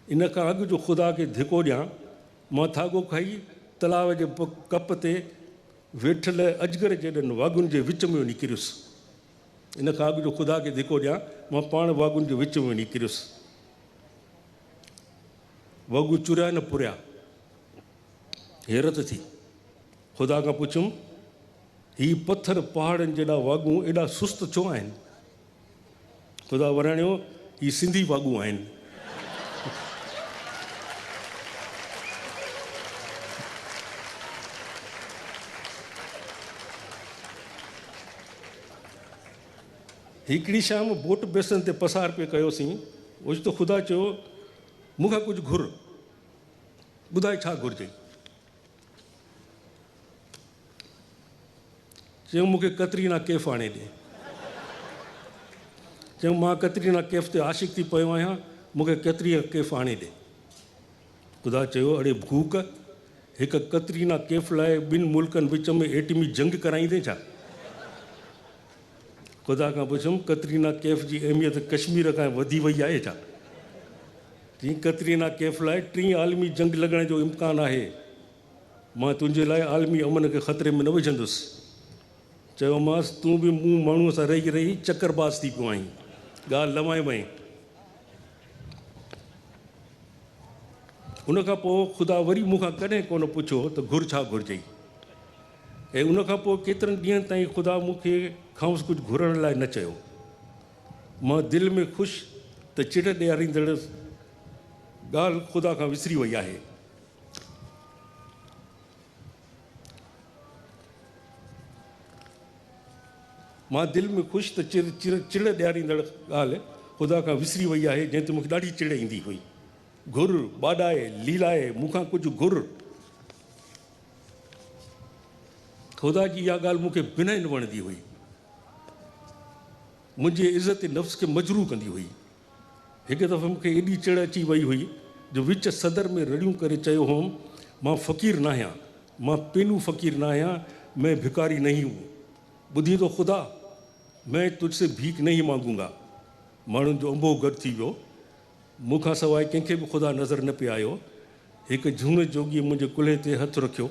इन खां अॻु जो ख़ुदा खे धिको ॾियां, मां थागो खाई तलाव जे कप ते वेठल अजगर जहिड़नि वाॻुनि जे विच में वञी किरियुसि। इन खां अॻु जो ख़ुदा खे धिको ॾियां, मां पाण वाॻुनि जे विच में वञी किरियुसि। वॻु चुरिया न पुरिया। हैरत थी। ख़ुदा खां पुछियुमि, ही पथर पहाड़नि जेॾा वाॻूं एॾा सुस्त छो आहिनि? ख़ुदा वराणियो, ही सिंधी वाॻूं आहिनि। हिकिड़ी शाम बोट बेसन ते पसार पिए कयोसीं। ओचितो ख़ुदा चयो, मूंखां कुझु घुर। ॿुधाए छा घुरिजई? चयूं, मूंखे कतरीना कैफ़ आणे ॾे। चयूं, मां कतरीना कैफ़ ते आशिक़ थी पियो आहियां, मूंखे कतरीना कैफ़ आणे ॾे। ख़ुदा चयो, अड़े भूक, हिकु कतरीना कैफ़ लाइ ॿिनि मुल्कनि विच में एटमी जंग कराईंदे छा? ख़ुदा खां पुछियुमि, कतरीना कैफ़ जी अहमियत कश्मीर खां वधी वई आहे छा? चई, कतरीना कैफ़ लाइ 3 आलमी जंग लॻण जो इम्कान आहे। मां तुंहिंजे लाइ आलमी अमन खे ख़तरे में न विझंदुसि। चयोमांसि, तूं बि मूं माण्हूअ सां रही रही चकरबाज़ थी पियो आहीं। ॻाल्हि लवाए वई। उन खां पोइ ख़ुदा वरी मूंखां कॾहिं कोन पुछियो त घुर छा घुरिजई। ऐं उन खां पोइ केतिरनि ॾींहंनि ताईं ख़ुदा मूंखे खांसि कुझु घुरण लाइ न चयो। मां दिलि में ख़ुशि त चिड़ ॾियारींदड़ ॻाल्हि ख़ुदा खां विसरी वई आहे। मां दिलि में ख़ुशि त चिड़ ॾियारींदड़ ॻाल्हि ख़ुदा खां विसरी वई आहे, जंहिं ते मूंखे ॾाढी चिड़ ईंदी हुई। घुर, ॿाॾाए, लीलाए, मूंखां कुझु घुर। ख़ुदा जी इहा ॻाल्हि मूंखे बिना न वणंदी हुई। मुंहिंजे इज़त नफ़्स खे मजरू कंदी हुई। हिकु दफ़ो मूंखे एॾी चिड़ अची वई हुई जो विच सदर में रड़ियूं करे चयो हुउमि, मां फ़क़ीर न आहियां, मां पेनू फ़क़ीर न आहियां, मैं भिकारी नहीं हूँ। ॿुधी थो ख़ुदा, मैं तुझसे भीख नहीं मांगूंगा। माण्हुनि जो अंबो गॾु थी वियो। मूंखां सवाइ कंहिंखे बि ख़ुदा नज़र न पियो आयो। हिकु झूने जोगीअ मुंहिंजे कुल्हे ते हथु रखियो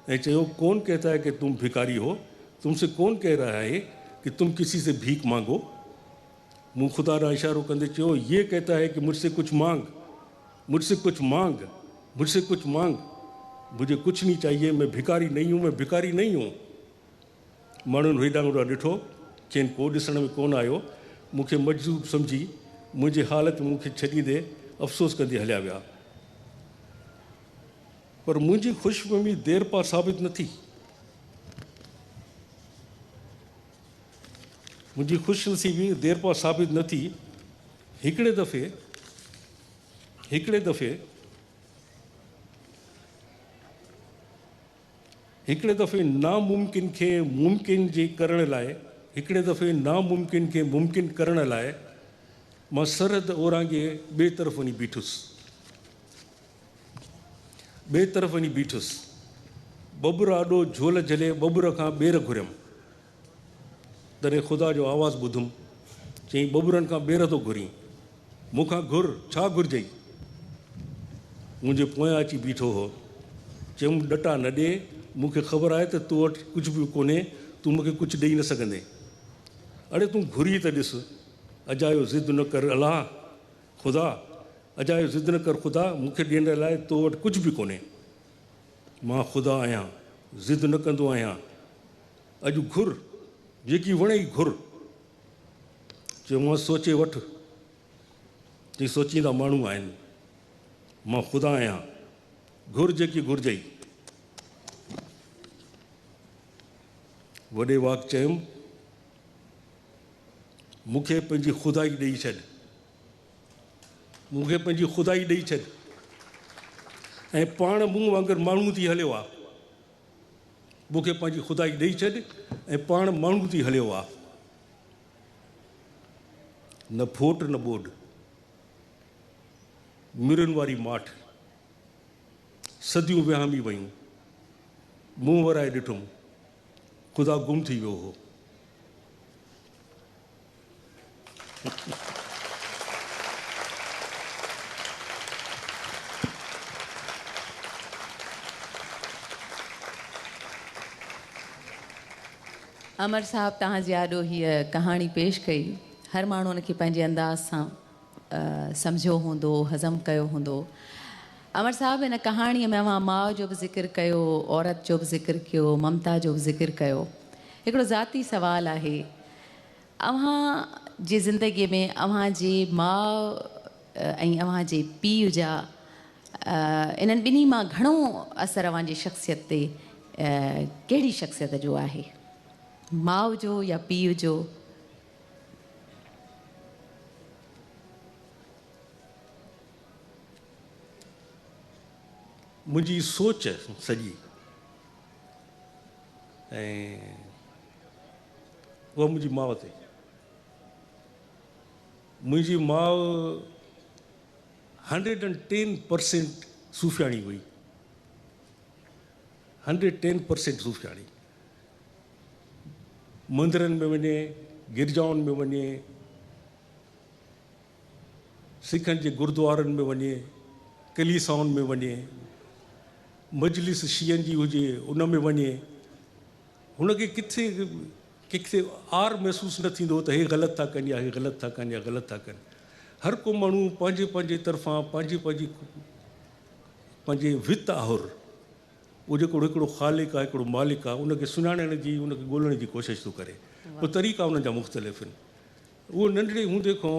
ऐं चयो, कौन कहता है कि तुम भिकारी हो? तुमसे कौन कह रहा है कि तुम किसी से भीख मांगो? मूं ख़ुदा ॾांहुं इशारो कंदे चयो, ये कहता है कि मुझसे कुछ मांग, मुझसे कुछ मांग, मुझसे कुछ मांग। मुझे कुछ नहीं चाहिए, मैं भिकारी नहीं हूँ, मैं भिकारी नहीं हूँ। माण्हुनि हेॾां होॾां ॾिठो, खेनि को ॾिसण में कोन आयो। मूंखे मजबूर सम्झी मुंहिंजी हालति मूंखे छॾींदे अफ़सोस कंदे हलिया विया। पर मुंहिंजी ख़ुशफ़हमी देर पा साबित न थी। मुंहिंजी ख़ुशनसीबी देर पा साबित न थी। हिकिड़े दफ़े हिकिड़े दफ़े नामुमकिन खे मुमकिन जे करण लाइ हिकिड़े दफ़े नामुमकिन खे मुमकिन करण लाइ मां सरहद ओरांगे ॿिए तरफ़ वञी बीठुसि ॿिए तरफ़ वञी बीठुसि बबुर आॾो झोल झले बबुर खां ॿेर घुरियमि तॾहिं ख़ुदा जो आवाज़ु ॿुधुमि चई बबुरनि खां ॿेर थो घुरी मूंखां घुर छा घुरिजई मुंहिंजे पोयां अची बीठो हो चयुमि ॾटा न ॾे मूंखे ख़बर आहे त तो वटि कुझु बि कोन्हे तूं मूंखे कुझु ॾेई न सघंदे अड़े तूं घुरी त ॾिस अजायो ज़िद न कर अलाह ख़ुदा अजायो ज़िद न कर ख़ुदा मूंखे ॾियण लाइ तो वटि कुझु बि कोन्हे मां ख़ुदा आहियां ज़िद न कंदो आहियां अॼु घुर जेकी वणे ई घुर चयो मां सोचे वठि चई सोचींदा माण्हू आहिनि मां ख़ुदा आहियां घुर जेकी घुरिजई वॾे वाक चयुमि मूंखे पंहिंजी ख़ुदाई ॾेई छॾ मूंखे पंहिंजी ख़ुदाई ॾेई छॾ ऐं पाण मूं वांगुरु माण्हू थी हलियो आहे मूंखे पंहिंजी ख़ुदाई ॾेई छॾ ऐं पाण माण्हू थी हलियो आहे न फोट न ॿोॾ मिरुनि वारी माठ सदियूं विहामी वयूं मुंहुं वराए ॾिठुमि ख़ुदा गुम थी वियो हो अमर साहब तव्हांजे आॾो हीअ कहाणी पेश कई हर माण्हू उनखे पंहिंजे अंदाज़ सां सम्झियो हूंदो हज़म कयो हूंदो अमर साहब हिन कहाणीअ में अव्हां माउ जो बि ज़िक्र कयो औरत जो बि ज़िक्र कयो ममता जो बि ज़िक्र कयो हिकिड़ो ज़ाती सवालु आहे अव्हां जी ज़िंदगीअ में अव्हांजे माउ ऐं अव्हांजे पीउ जा इन्हनि ॿिन्ही मां घणो असरु अव्हांजी शख़्सियत ते कहिड़ी शख़्सियत जो आहे माउ जो या पीउ जो मुंहिंजी सोच सॼी ऐं उहा मुंहिंजी माउ ते मुंहिंजी माउ 110% सूफ़ियाणी हुई 110% सूफ़ियाणी मंदरनि में वञे गिरजाउनि में वञे सिखनि जे गुरुद्वारनि में वञे कलीसाउनि में वञे मजलिस शीयनि जी हुजे उन में वञे हुनखे किथे किथे आर महसूसु न थींदो त हे ग़लति था कनि या हे ग़लति था कनि या ग़लति था कनि हर को माण्हू पंहिंजे पंहिंजे तरफ़ां पंहिंजे वित आहुर उहो जेको हिकिड़ो ख़ालिक आहे हिकिड़ो मालिक आहे उनखे सुञाणण जी उनखे ॻोल्हण जी कोशिशि थो करे पोइ तरीक़ा उन्हनि जा मुख़्तलिफ़ आहिनि उहो नंढड़े हूंदे खां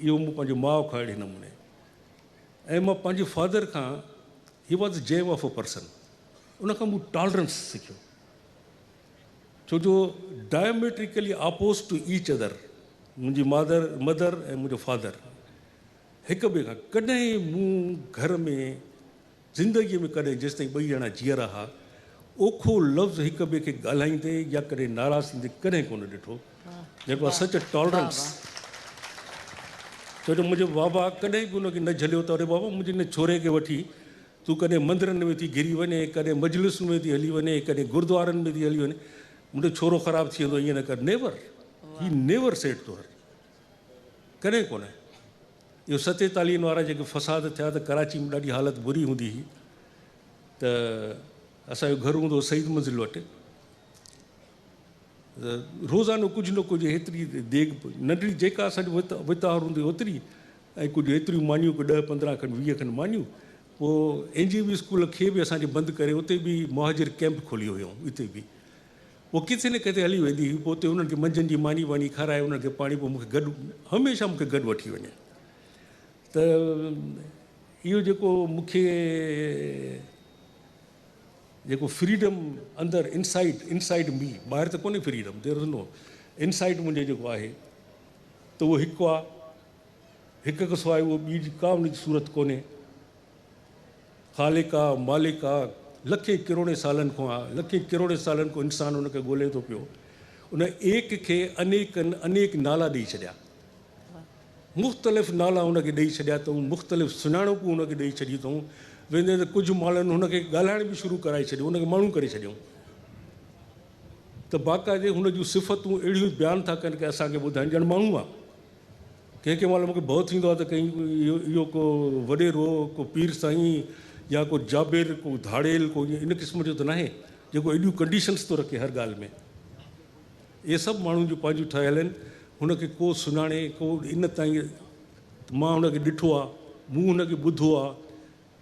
इहो मूं पंहिंजे माउ खां अहिड़े नमूने ऐं मां पंहिंजे फादर खां he was gem of a person उनखां मूं टॉलरेंस सिखियो छो जो diametrically oppose to each other मुंहिंजी मदर ऐं मुंहिंजो फादर हिक ॿिए खां कॾहिं मूं घर में ज़िंदगीअ में कॾहिं जेसि ताईं ॿई ॼणा जीअर हा ओखो लफ़्ज़ हिक ॿिए खे ॻाल्हाईंदे या कॾहिं नाराज़ थींदे कॾहिं कोन ॾिठो जेको आहे सच टॉलरेंस छो जो मुंहिंजो बाबा कॾहिं बि उनखे न झलियो त अरे बाबा मुंहिंजे हिन छोरे खे वठी तूं कॾहिं मंदरनि में थी घिरी वञे कॾहिं मजलिसुनि में थी हली वञे कॾहिं गुरुद्वारनि में थी हली वञे मुंहिंजो छोरो ख़राबु थी वेंदो ईअं न कर नेवर सेट तो हर कॾहिं कोन्हे इहो 47 वारा जेके फ़साद थिया त कराची में ॾाढी हालत बुरी हूंदी हुई त असांजो घरु हूंदो सईद मंज़िल वटि रोज़ानो कुझु न कुझु हेतिरी देग नंढड़ी जेका असांजी वितार हूंदी ओतिरी ऐं कुझु एतिरियूं मानियूं कुझु 10-15 खनि 20 खनि मानियूं पोइ NGV स्कूल खे बि असांखे बंदि करे उते बि मुहाजिर कैंप खोली हुयूं हिते बि पोइ किथे न किथे हली वेंदी हुई पोइ उते उन्हनि खे मंझंदि जी मानी वानी खाराए उन्हनि खे पाणी पोइ मूंखे गॾु हमेशह मूंखे गॾु वठी वञे त इहो जेको मूंखे जेको फ्रीडम अंदरि इनसाइड मी ॿाहिरि त कोन्हे freedom there is no inside मुंहिंजे जेको आहे त उहो हिकु आहे हिक खां सवाइ उहो ॿी का उन जी सूरत कोन्हे ख़ालिक आहे मालिक आहे लखे करोड़े सालनि खां आहे, लखे करोड़े सालनि खां इंसानु हुनखे ॻोल्हे थो पियो। उन एक खे अनेक नाला ॾेई छॾिया, मुख़्तलिफ़ नाला हुनखे ॾेई छॾिया अथऊं, मुख़्तलिफ़ सुञाणपूं हुनखे ॾेई छॾियूं अथऊं। वेंदे त कुझु माण्हुनि हुनखे ॻाल्हाइण बि शुरू कराए छॾियो, हुनखे माण्हू करे छॾियऊं। त बाक़ाइदे हुन जूं सिफ़तूं अहिड़ियूं बयानु था कनि की असांखे ॿुधाइनि ॼण माण्हू आहे। कंहिं कंहिं महिल मूंखे भउ थींदो आहे त कहीं इहो को वॾेरो, को पीर साईं या को जाबिर, को धाड़ेल, को इन क़िस्म जो त न आहे जेको एॾियूं कंडीशन्स थो रखे हर ॻाल्हि में। इहे सभु माण्हुनि जूं पंहिंजूं ठहियल आहिनि, हुनखे को सुञाणे, को इन ताईं मां हुनखे ॾिठो आहे, मूं हुनखे ॿुधो आहे,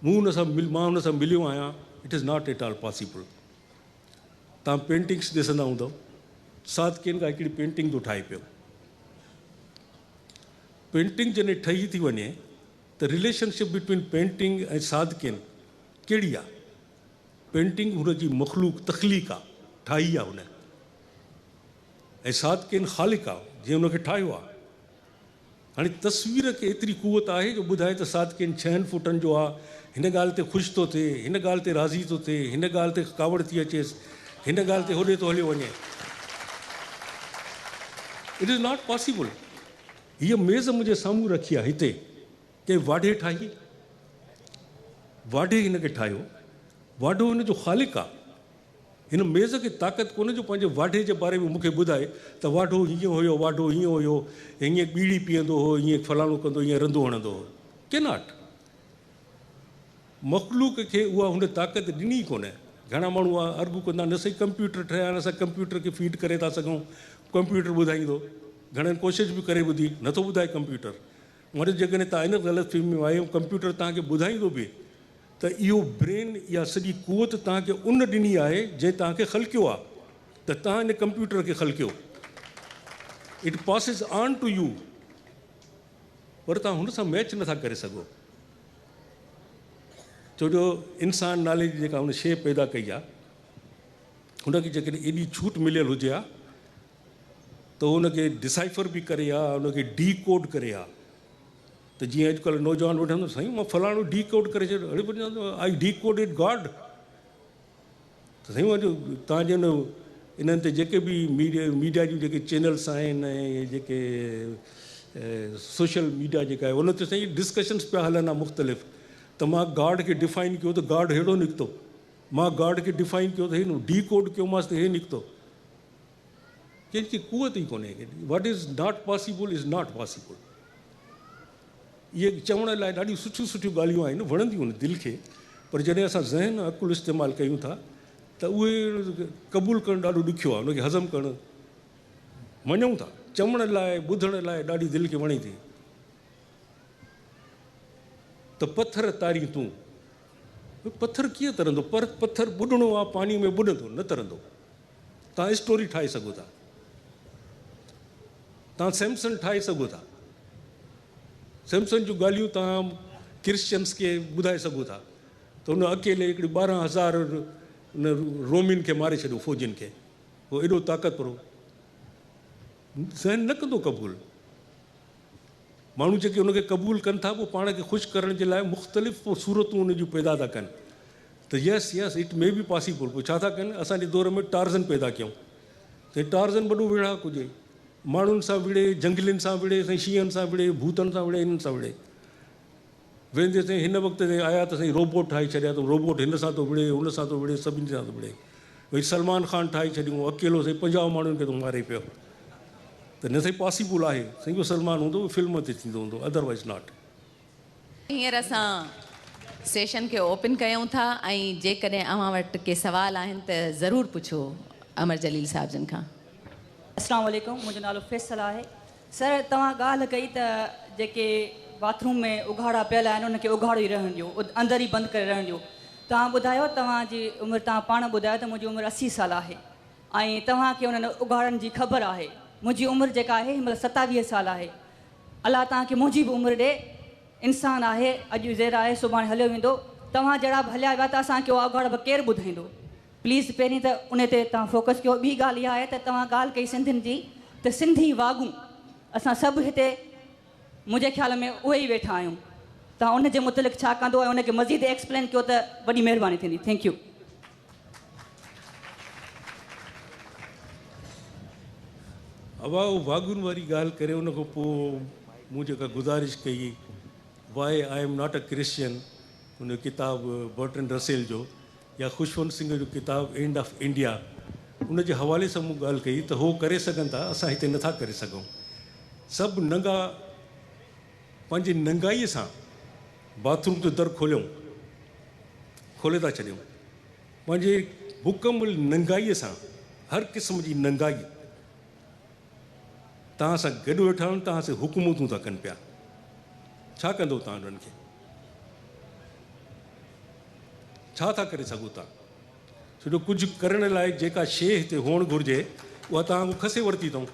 मां हुन सां मिलियो आहियां। It is not at all possible. तव्हां पेंटिंग्स ॾिसंदा हूंदव, सादकिन खां हिकिड़ी पेंटिंग थो ठाहे पियो। पेंटिंग जॾहिं ठही थी वञे त रिलेशनशिप बिटवीन पेंटिंग ऐं सादकिन कहिड़ी आहे? पेंटिंग हुनजी मख़लूक तख़लीक़ आहे, ठाही आहे हुन, ऐं सादकिन ख़ालिक़ आहे जीअं हुनखे ठाहियो आहे। हाणे तस्वीर खे एतिरी कुवत आहे जो ॿुधाए त सादकिन 6 फुटनि जो आहे, हिन ॻाल्हि ते ख़ुशि थो थिए, हिन ॻाल्हि ते राज़ी थो थिए, हिन ॻाल्हि ते कावड़ थी अचेसि, हिन ॻाल्हि ते होॾे थो हलियो वञे। It is not possible. हीअ मेज़ मुंहिंजे साम्हूं रखी आहे हिते, कंहिं वाढे ठाही, वाढे हिनखे ठाहियो, वाढो हिन जो ख़ालिक़ आहे। हिन मेज़ खे ताक़त कोन्हे जो पंहिंजे वाढे जे बारे में मूंखे ॿुधाए त वाढो हीअं हुयो, वाढो हीअं हुयो, हीअं बीड़ी पीअंदो हो, हीअं फलाणो कंदो, हीअं रंधो हणंदो हो। के नॉट। मख़लूक खे उहा हुन ताक़त ॾिनी कोन्हे। घणा माण्हू अर्गू कंदा न सही कंप्यूटर ठहिया आहिनि, असां कंप्यूटर खे फीड करे था सघूं, कंप्यूटर ॿुधाईंदो। घणनि कोशिशि बि करे ॿुधी, नथो ॿुधाए कंप्यूटर। वरी जेकॾहिं तव्हां इन ग़लतफ़हमी में आहियो, कंप्यूटर तव्हांखे ॿुधाईंदो बि त इहो ब्रेन या सॼी कुवत तव्हांखे उन ॾिनी आहे जंहिं तव्हांखे ख़लकियो आहे, त तव्हां इन कंप्यूटर खे ख़लकियो। It passes on to you, पर तव्हां हुन सां मैच नथा करे सघो। छो जो इंसान नाले जी जेका हुन शइ पैदा कई आहे, हुनखे जेकॾहिं एॾी छूट मिलियल हुजे हा त हुनखे डिसाइफर बि करे हा, हुनखे डी कोड करे हा। त जीअं अॼुकल्ह नौजवान वठंदो, साईं मां फलाणो डी कोड करे छॾियो, अड़े I D code it God. त साईं वञो तव्हांजे इन्हनि ते जेके बि मीडिया जूं जेके चैनल्स आहिनि ऐं जेके सोशल मीडिया जेका आहे उन ते साईं डिस्कशन्स पिया हलनि आहे मुख़्तलिफ़। त मां गॉड खे डिफाइन कयो त गॉड अहिड़ो निकितो, मां गॉड खे डिफाइन कयो त हिन डी कोड कयोमांसि त हे निकितो। कंहिंजी कुवत ई कोन्हे। वट is not possible is not possible. इहे चवण लाइ ॾाढियूं सुठियूं सुठियूं ॻाल्हियूं आहिनि, वणंदियूं आहिनि दिलि खे, पर जॾहिं असां ज़हन अकुलु इस्तेमालु कयूं था त उहे क़बूलु करणु ॾाढो ॾुखियो आहे, उनखे हज़म करणु मञूं था। चवण लाइ ॿुधण लाइ ॾाढी दिलि खे वणे थी। त पथर तारी तूं, पथर कीअं तरंदो? पर पथर ॿुॾणो आहे, पाणी में ॿुॾंदो, न तरंदो। तव्हां स्टोरी ठाहे सघो था, तव्हां सैमसन ठाहे सघो था, सैमसन जूं ॻाल्हियूं तव्हां क्रिश्चियन्स खे ॿुधाए सघो था त हुन अकेले हिकिड़ी 12,000 हुन रोमिन खे मारे छॾियो, फ़ौजियुनि खे। उहो एॾो ताक़तवर हो, ज़हन न कंदो क़बूलु। माण्हू जेके हुनखे क़बूलु कनि था, पोइ पाण खे ख़ुशि करण जे लाइ मुख़्तलिफ़ पोइ सूरतूं हुन जूं पैदा था कनि। त यस इट मे बी पॉसिबल। पोइ छा था कनि? असांजे दौर में टार्ज़न पैदा कयूं, त टार्ज़न वॾो विढ़ाक हुजे, माण्हुनि सां विढ़े, जंगलियुनि सां विढ़े, साईं शींहनि सां विढ़े, भूतनि सां विढ़े, इन्हनि सां विढ़े। वेंदे साईं हिन वक़्त ते आया त साईं रोबोट ठाहे छॾिया, त रोबोट हिन सां थो विढ़े, हुन सां थो विढ़े, सभिनी सां थो विढ़े। भई सलमान ख़ान ठाहे छॾियूं, अकेलो साईं 50 माण्हुनि खे थो मारे पियो। त न साईं पॉसिबल आहे, साईं उहो सलमान हूंदो, फिल्म ते थींदो हूंदो, अदरवाइज़ नॉट। हींअर असां सेशन खे ओपन कयूं था, ऐं जेकॾहिं अव्हां वटि के सवाल आहिनि त ज़रूरु पुछो अमर जलील साहिब जन खां। अस्सलाम वालेकुम, मुंहिंजो नालो फैसल आहे। सर, तव्हां ॻाल्हि कई त जेके बाथरूम में उघाड़ा पियल आहिनि उनखे उघाड़ो ई रहण ॾियो, अंदरि ई बंदि करे रहण ॾियो। तव्हां ॿुधायो, तव्हांजी उमिरि, तव्हां पाण ॿुधायो त मुंहिंजी उमिरि 80 साल आहे ऐं तव्हांखे उन्हनि उघाड़नि जी ख़बर आहे। मुंहिंजी उमिरि जेका आहे हिन महिल 27 साल आहे। अलाह तव्हांखे मुंहिंजी बि उमिरि ॾे। इंसानु आहे, अॼु ज़ेर आहे, सुभाणे हलियो वेंदो। तव्हां जहिड़ा बि हलिया विया त असांखे उहा उघाड़ केरु ॿुधाईंदो? प्लीज़ पहिरीं त उन ते तव्हां फोकस कयो। ॿी ॻाल्हि इहा आहे त तव्हां ॻाल्हि कई सिंधियुनि जी, त सिंधी वाॻूं असां सभु हिते मुंहिंजे ख़्याल में उहे ई वेठा आहियूं। तव्हां उनजे मुतलिक़ छा कंदो ऐं उनखे मज़ीद एक्सप्लेन कयो त वॾी महिरबानी थींदी। Thank U. हवा वागुन वारी ॻाल्हि करे उन खां पोइ मूं जेका गुज़ारिश कई why I am not a Christian, उन किताबु बर्टन रसेल जो, या खुशवंत सिंह जो किताबु एंड ऑफ इंडिया, उन जे हवाले सां मूं ॻाल्हि कई त हो करे सघनि था, असां हिते नथा करे सघूं। सभु नंगा पंहिंजी नंगाईअ सां बाथरूम जो दर खोले था छॾियूं, पंहिंजे मुकमल नंगाईअ सां, हर क़िस्म जी नंगाई तव्हां सां गॾु वेठा आहिनि, तव्हां सां हुकूमतूं था कनि पिया। छा कंदो तव्हां उन्हनि खे? छा था करे सघो था? छो कुझु करण लाइ जेका शइ हिते हुअणु घुरिजे उहा तव्हां खां खसे वरिती अथऊं।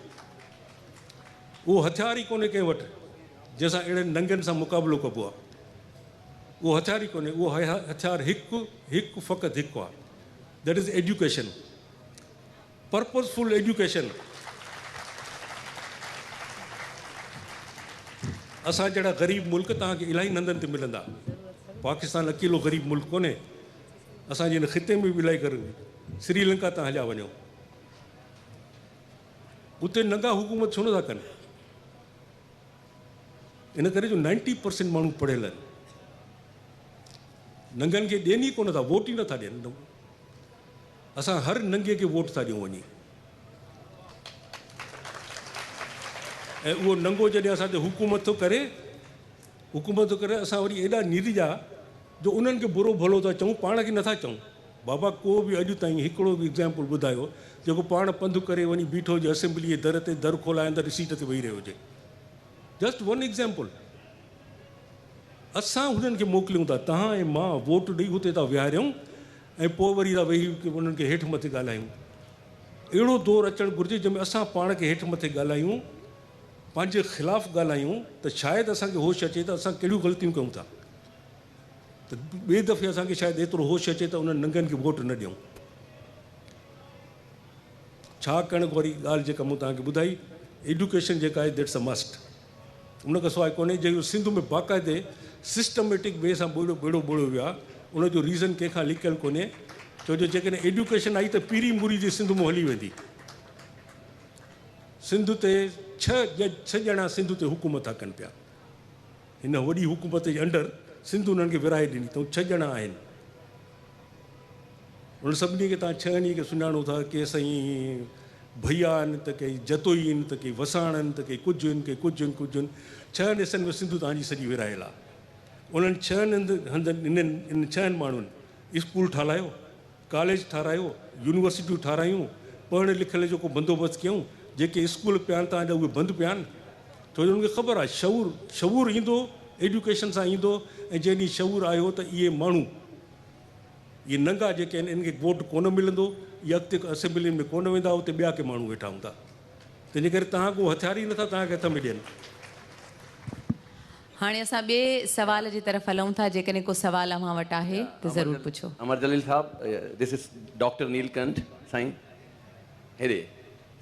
उहो हथियार ई कोन्हे कंहिं वटि जंहिंसां अहिड़े नंगनि सां मुक़ाबिलो कबो आहे। उहो हथियार ई कोन्हे, उहो हथियार हिकु फ़क़ति हिकु आहे, दैट इज़ एजुकेशन, पर्पज़फुल एजुकेशन। असां जहिड़ा ग़रीब मुल्क तव्हांखे इलाही नंदनि ते मिलंदा। पाकिस्तान अकेलो ग़रीब मुल्क कोन्हे, असांजे हिन ख़िते में बि इलाही करे, श्रीलंका तव्हां हलिया वञो, उते नंगा हुकूमत छो नथा कनि? इन करे जो 90% माण्हू पढ़ियल आहिनि, नंगनि खे ॾियनि ई कोन था, वोट ई नथा ॾियनि। असां हर नंगे खे वोट था ॾियूं वञी, ऐं उहो नंगो जॾहिं असां ते हुकूमत थो करे, असां वरी एॾा निरजा जो उन्हनि खे बुरो भलो था चऊं, पाण खे नथा चऊं। बाबा को बि अॼु ताईं हिकिड़ो बि एग्ज़ाम्पल ॿुधायो जेको पाण पंधु करे वञी बीठो हुजे असेंबली जे दर ते, दर खोलाए अंदरि सीट ते वेही रहियो हुजे। Just one example. असां हुननि खे मोकिलियूं था, तव्हां ऐं मां वोट ॾेई हुते था विहारियूं ऐं पोइ वरी था वेही उन्हनि खे हेठि मथे ॻाल्हायूं। अहिड़ो दौरु अचणु घुरिजे जंहिंमें असां पाण खे हेठि मथे ॻाल्हायूं, पंहिंजे ख़िलाफ़ु ॻाल्हायूं, त शायदि असांखे होश अचे त असां कहिड़ियूं ग़लतियूं कयूं था, त ॿिए दफ़े असांखे शायदि एतिरो होश अचे त उन्हनि नंगनि खे वोट न ॾियूं। छा करणु वरी ॻाल्हि जेका मूं तव्हांखे ॿुधाई, एजुकेशन जेका आहे दैट्स अ मस्ट। उन खां सवाइ कोन्हे। जेको सिंध में बाक़ाइदे सिस्टमेटिक वे सां बेड़ो ॿोड़ियो वियो आहे, उनजो रीज़न कंहिंखां लिकियलु कोन्हे। छो जो जेकॾहिं एजुकेशन आई त पीरी मुरी जी सिंध में हली वेंदी। सिंध ते छह ॼणा सिंध ते हुकूमत था कनि पिया। हिन वॾी हुकूमत जे अंडर सिंध उन्हनि खे विराए ॾिनी अथऊं। 6 ॼणा आहिनि। उन सभिनी खे तव्हां 6 खे सुञाणो था के साईं भैया आहिनि, त के जतोई आहिनि, त के वसाण आहिनि, त के कुझु आहिनि, के कुझु आहिनि। 6 हिसनि में सिंध तव्हांजी सॼी विरायल आहे। उन्हनि 6 हंधनि इन 6 माण्हुनि स्कूल ठारायो, कॉलेज ठारायो, यूनिवर्सिटियूं ठारायूं, पढ़ण लिखण जो को बंदोबस्तु कयूं। जेके स्कूल पिया आहिनि तव्हांजा उहे बंदि पिया आहिनि। छो जो उनखे ख़बर आहे शऊर ईंदो एजुकेशन सां ईंदो, ऐं जंहिं ॾींहुं शऊर आयो त इहे माण्हू, इहे नंगा जेके आहिनि, इनखे वोट कोन मिलंदो, इहे अॻिते असेंबली में कोन वेंदा, उते ॿिया के माण्हू वेठा हूंदा। तंहिंजे करे तव्हां को हथियार ई नथा तव्हांखे हथ में ॾियनि। हाणे असां ॿिए सवाल जी तरफ़ हलूं था। जेकॾहिं को सवाल अव्हां वटि आहे त ज़रूरु पुछो। अमर जलील साहब, दिस इज़ डॉक्टर नीलकंठ साईं हेॾे।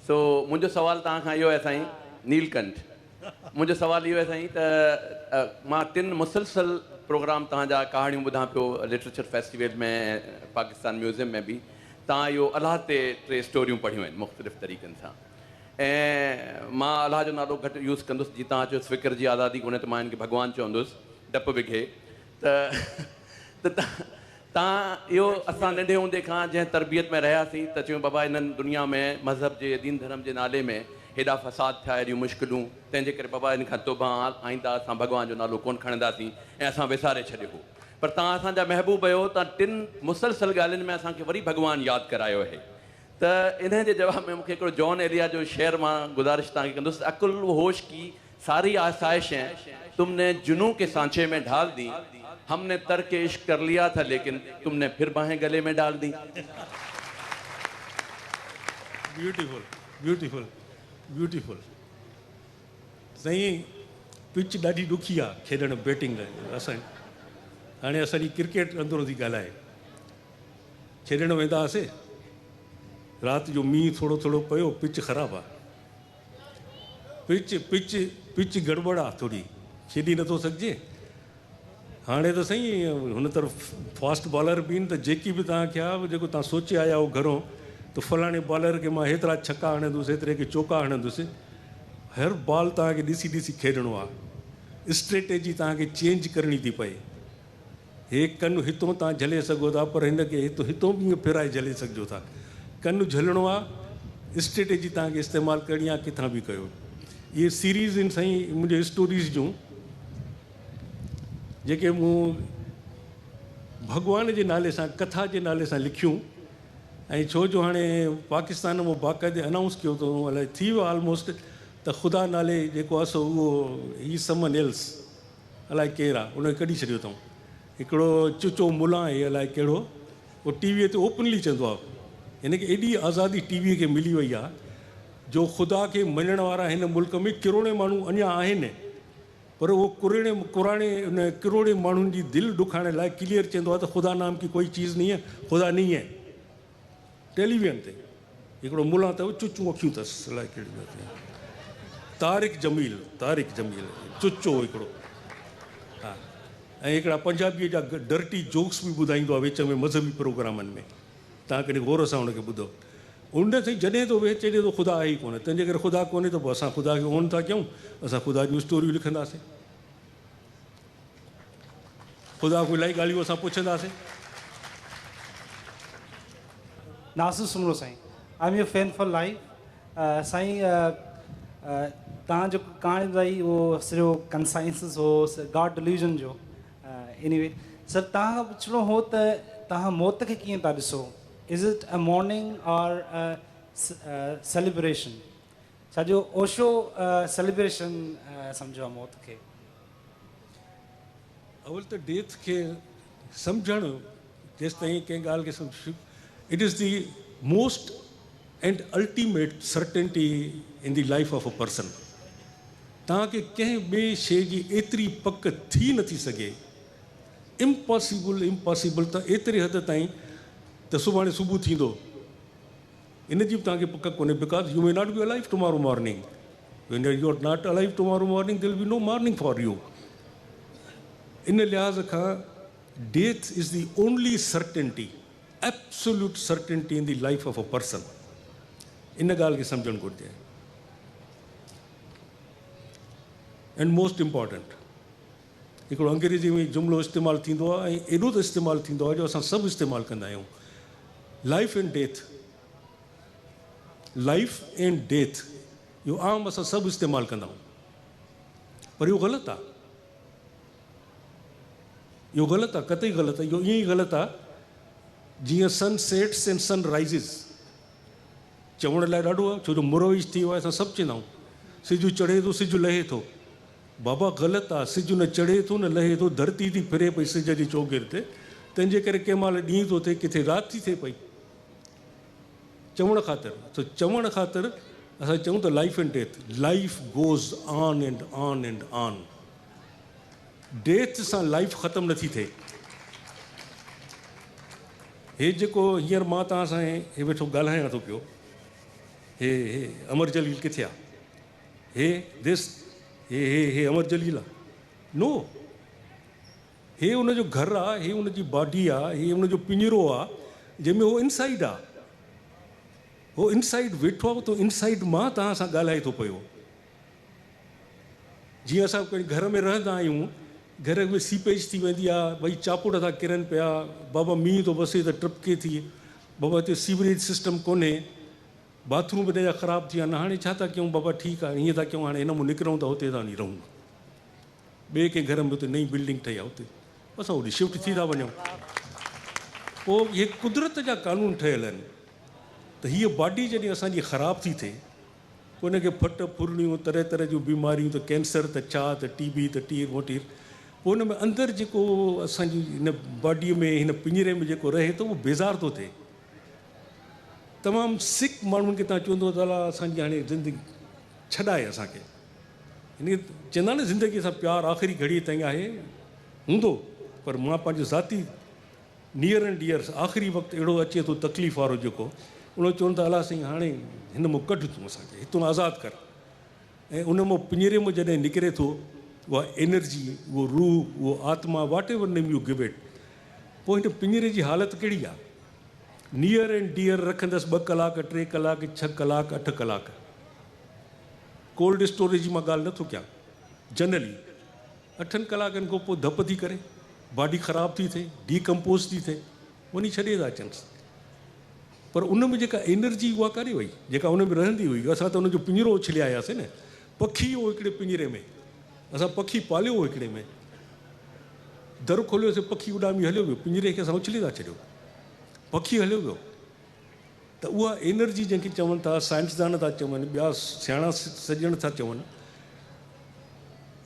सो मुंहिंजो सवाल तव्हां खां इहो आहे साईं नीलकंठ, मुंहिंजो सवाल इहो आहे साईं त मां 3 मुसलसल प्रोग्राम तव्हांजा कहाणियूं ॿुधां पियो, लिटरेचर फेस्टिवल में, पाकिस्तान म्यूज़ियम में बि। तव्हां इहो अलाह ते 3 स्टोरियूं पढ़ियूं आहिनि मुख़्तलिफ़ तरीक़नि सां, ऐं मां अलाह जो नालो घटि यूज़ कंदुसि। जीअं तव्हां चयो फ़िक्र जी आज़ादी कोन्हे त मां हिन खे भॻवानु चवंदुसि, डपु विघे त तव्हां इहो असां नंढे हूंदे खां जंहिं तरबियत में रहियासीं त चयूं बाबा हिननि दुनिया में मज़हब जे दीन धर्म जे नाले में हेॾा फ़साद थिया, हेॾियूं मुश्किलूं, तंहिंजे करे बाबा हिन खां तौबा, आईंदा असां भॻवान जो नालो कोन खणंदासीं, ऐं असां विसारे छॾियो हो। पर तव्हां असांजा महबूब आहियो, तव्हां 3 मुसलसल ॻाल्हियुनि में असांखे वरी भॻवानु यादि करायो आहे। त इन जे जवाब में मूंखे हिकिड़ो जॉन एलिया जो शेर मां गुज़ारिश तव्हांखे कंदुसि। अकुल होश की सारी आसाइशें तुमने जुनू के सांचे में ढाल दी, हमने तर्क इश्क कर लिया था लेकिन तुमने फिर बाहें गले में डाल दी। Beautiful beautiful beautiful. साईं पिच ॾाढी ॾुखी आहे खेॾणु बैटिंग लाइ। हाणे असांजी क्रिकेट अंदरो थी ॻाल्हाए, खेॾणु वेंदा हुआसीं, राति जो मींहुं थोरो थोरो पियो, पिच ख़राबु आहे, पिच गड़बड़ आहे, थोरी खेॾी नथो सघिजे। हाणे त साईं हुन तरफ़ फास्ट बॉलर बि आहिनि, त जेकी बि तव्हांखे आहे, जेको तव्हां सोचे आया हो घरों, त फलाणे बॉलर खे मां हेतिरा छक्का हणंदुसि, हेतिरे खे चौका हणंदुसि। हर बॉल तव्हांखे ॾिसी ॾिसी खेॾणो आहे। स्ट्रेटेजी तव्हांखे चेंज करणी थी पए। हे कनु हितां तव्हां झले सघो था, पर हिन खे हितां बि फिराए झले सघिजो था। कनु झलणो आहे, स्ट्रेटेजी तव्हांखे इस्तेमालु करणी आहे, किथां बि कयो। इहे सीरीज़ आहिनि साईं मुंहिंजे स्टोरीज़ जूं, जेके मूं भॻवान जे नाले सां, कथा जे नाले सां लिखियूं। ऐं छो जो हाणे पाकिस्तान में बाक़ाइदे अनाउंस कयो अथऊं, अलाए थी वियो ऑलमोस्ट, त ख़ुदा नाले जेको आहे सो उहो ही समन एल्स, अलाए केरु आहे, उनखे कढी छॾियो अथऊं। हिकिड़ो चुचो मुला आहे अलाए कहिड़ो, उहो टीवीअ ते ओपनली चवंदो आहे। हिन खे एॾी आज़ादी टीवीअ खे मिली वई आहे जो ख़ुदा खे मञण वारा हिन मुल्क में किरोड़े माण्हू अञा आहिनि, पर उहो उन किरोड़े माण्हुनि जी दिलि ॾुखाइण लाइ क्लियर चवंदो आहे त ख़ुदा नाम की कोई चीज़ नहीं है, ख़ुदा नहीं है। टेलीविजन ते हिकिड़ो मुला अथव, चुचूं अखियूं अथसि, अलाए कहिड़ी तारिक जमील चुचो हिकिड़ो। हा, ऐं हिकिड़ा पंजाबीअ जा डर्टी जोक्स बि ॿुधाईंदो आहे विच में मज़हबी प्रोग्रामनि में। तव्हां कॾहिं गौर सां हुनखे ॿुधो। उन सां जॾहिं थो वेह चए थो ख़ुदा आहे ई कोन्हे, तंहिंजे करे ख़ुदा कोन्हे त पोइ असां ख़ुदा खे ऑन था कयूं, असां ख़ुदा जूं स्टोरियूं लिखंदासीं, ख़ुदा को इलाही ॻाल्हियूं असां पुछंदासीं। नासिर सुमरो साईं, I am your fan for life. साईं तव्हांजो कहाणी ॿुधाई उहो सॼो कंसाइंसिस हो, गॉड डिल्यूजन जो। एनीवे सर, तव्हां खां पुछिणो हो त तव्हां मौत खे कीअं था ॾिसो? इज़ इट अ मॉर्निंग और सेलिब्रेशन? छा जो ओशो सेलिब्रेशन सम्झो आहे मौत खे? अवल त डेथ खे सम्झणु जेसि ताईं कंहिं ॻाल्हि खे सम्झ, it is the most and ultimate certainty in the life of a person. तव्हांखे कंहिं ॿिए शइ जी एतिरी पक थी नथी सघे, इम्पॉसिबल त एतिरे हद ताईं त सुभाणे सुबुह थींदो, इन जी बि तव्हांखे पक कोन्हे। Because you may not be alive tomorrow morning, when you are not alive tomorrow morning there will be no morning for you. इन लिहाज़ खां death is the only certainty, absolute certainty in the life of a person. इन ॻाल्हि खे सम्झणु घुरिजे। And most important, हिकिड़ो अंग्रेज़ी में जुमिलो इस्तेमालु थींदो आहे, ऐं एॾो त इस्तेमालु थींदो आहे जो असां सभु इस्तेमालु कंदा आहियूं, life and death. Life and death इहो आम असां सभु इस्तेमालु कंदा आहियूं, पर इहो ग़लति आहे। इहो ग़लति आहे, कतई ग़लति आहे। इहो ईअं ई ग़लति आहे जीअं सन सेट्स एंड सन राइज़िस। चवण लाइ ॾाढो आहे, छो जो मुरोइज थी वियो आहे, असां सभु चवंदा आहियूं सिजु चढ़े थो, सिजु लहे थो। बाबा ग़लति आहे, सिजु न चढ़े थो न लहे थो, धरती थी फिरे पई सिज जी चौगिर ते, तंहिंजे करे कंहिं महिल ॾींहुं थो थिए, किथे राति थी थिए पई। चवण ख़ातिर, त चवण ख़ातिर असां चऊं त life and death, life goes on and on and on. Death सां लाइफ ख़तमु नथी थिए। हे जेको हींअर मां तव्हां सां हे वेठो ॻाल्हायां थो पियो, हे अमर जलील किथे आहे? हे अमर जलील आहे? नो, हे उनजो घरु आहे, हे उनजी बॉडी आहे, हे उनजो पिंजरो आहे जंहिंमें उहो इनसाइड आहे। उहो इनसाइड वेठो आहे, त इनसाइड मां तव्हां सां ॻाल्हाए थो पियो। जीअं असां कोई घर में रहंदा आहियूं, घर में सीपेज थी वेंदी आहे, भई चापूड़ था किरनि पिया, बाबा मींहुं थो बसे त टपके थी, बाबा हिते सीवरेज सिस्टम कोन्हे, बाथरूम हिन जा ख़राबु थी विया आहिनि, हाणे छा था कयूं? बाबा ठीकु आहे, हीअं था कयूं, हाणे हिन मां निकिरूं था, हुते था वञी रहूं। ॿिए कंहिं घर में हुते नई बिल्डिंग ठही आहे, हुते असां होॾे शिफ्ट थी था वञूं। पोइ इहे कुदरत जा कानून ठहियल आहिनि त हीअ बॉडी जॾहिं असांजी ख़राबु थी थिए, पोइ हिनखे फट फुरणियूं, तरह तरह जूं बीमारियूं, त कैंसर, त छा, त टीबी, त टीर मोटीर, पोइ हुन में अंदरि जेको असांजी हिन बॉडीअ में, हिन पिंजरे में जेको रहे थो, उहो बेज़ार थो थिए। तमामु सिक माण्हुनि खे तव्हां चवंदो त अला असांजी हाणे ज़िंदगी छॾाए असांखे, हिन चवंदा न ज़िंदगीअ सां प्यारु आख़िरी घड़ीअ ताईं आहे, हूंदो, पर मां पंहिंजो ज़ाती नियर एंड डियर आख़िरी वक़्तु अहिड़ो अचे थो तकलीफ़ वारो जेको, उन चवनि था अला साईं हाणे हिन मां कढ तूं असांखे, हितां आज़ादु कर। ऐं उन मां पिंजरे मां जॾहिं निकिरे थो उहा एनर्जी, उहो रूह, उहो आत्मा, whatever name you give it, पोइ हिन पिंजरे जी हालति कहिड़ी आहे? नियर एंड डियर रखंदसि 2 कलाक 3 कलाक 6 कलाक 8 कलाक। कोल्ड स्टोरेज जी मां ॻाल्हि नथो कयां, जनरली 8 कलाकनि खां पोइ धप थी करे बॉडी ख़राब थी थिए, डीकम्पोज थी थिए, वञी छॾे था अचनि। पर उन में जेका एनर्जी उहा काॾे वई, जेका उन में रहंदी हुई। असां त उनजो पिंजरो उछले आयासीं न, पखी हो हिकिड़े पिंजरे में, असां पखी पालियो हो हिकिड़े में, दर खोलियोसीं, पखी उॾामी हलियो वियो, पिंजरे खे असां उछले था छॾियो, पखी हलियो वियो। त उहा एनर्जी जंहिंखे चवनि था, साइंसदान था चवनि, ॿिया सियाणा सॼण था चवनि,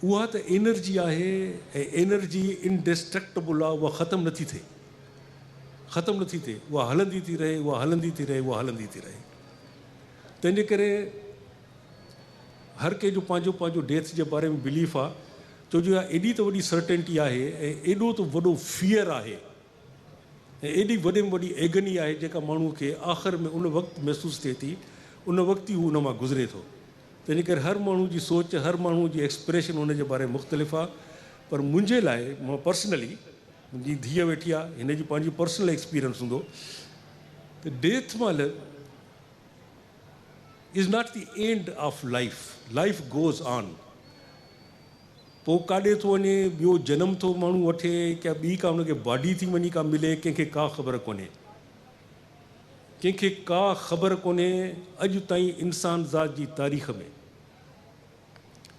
उहा त एनर्जी आहे। ऐं एनर्जी इनडिस्ट्रक्टेबल आहे, उहा ख़तमु नथी थिए, ख़तमु नथी थिए, उहा हलंदी थी रहे, उहा हलंदी थी रहे, उहा हलंदी थी रहे। तंहिंजे करे हर कंहिंजो पंहिंजो पंहिंजो डेथ जे बारे में बिलीफ आहे, छो जो एॾी त वॾी सर्टेनिटी आहे ऐं एॾो त वॾो फियर आहे ऐं एॾी वॾे में वॾी एगनी आहे जेका माण्हूअ खे आख़िर में उन वक़्तु महसूसु थिए थी, उन वक़्तु ई हू उन मां गुज़रे थो। तंहिंजे करे हर माण्हू जी सोच, हर माण्हू जी एक्सप्रेशन उन जे बारे में मुख़्तलिफ़ आहे। पर मुंहिंजे लाइ, मां पर्सनली, मुंहिंजी धीअ वेठी आहे, हिन जी पंहिंजी पर्सनल एक्सपीरियंस हूंदो त डेथ महिल is not the end of life, life goes on. पोइ काॾे थो वञे, ॿियो जनम थो माण्हू वठे, क्या ॿी का हुनखे बॉडी थी वञी का मिले, कंहिंखे का ख़बर कोन्हे, कंहिंखे का ख़बर कोन्हे। अॼु ताईं इंसान ज़ात जी तारीख़ में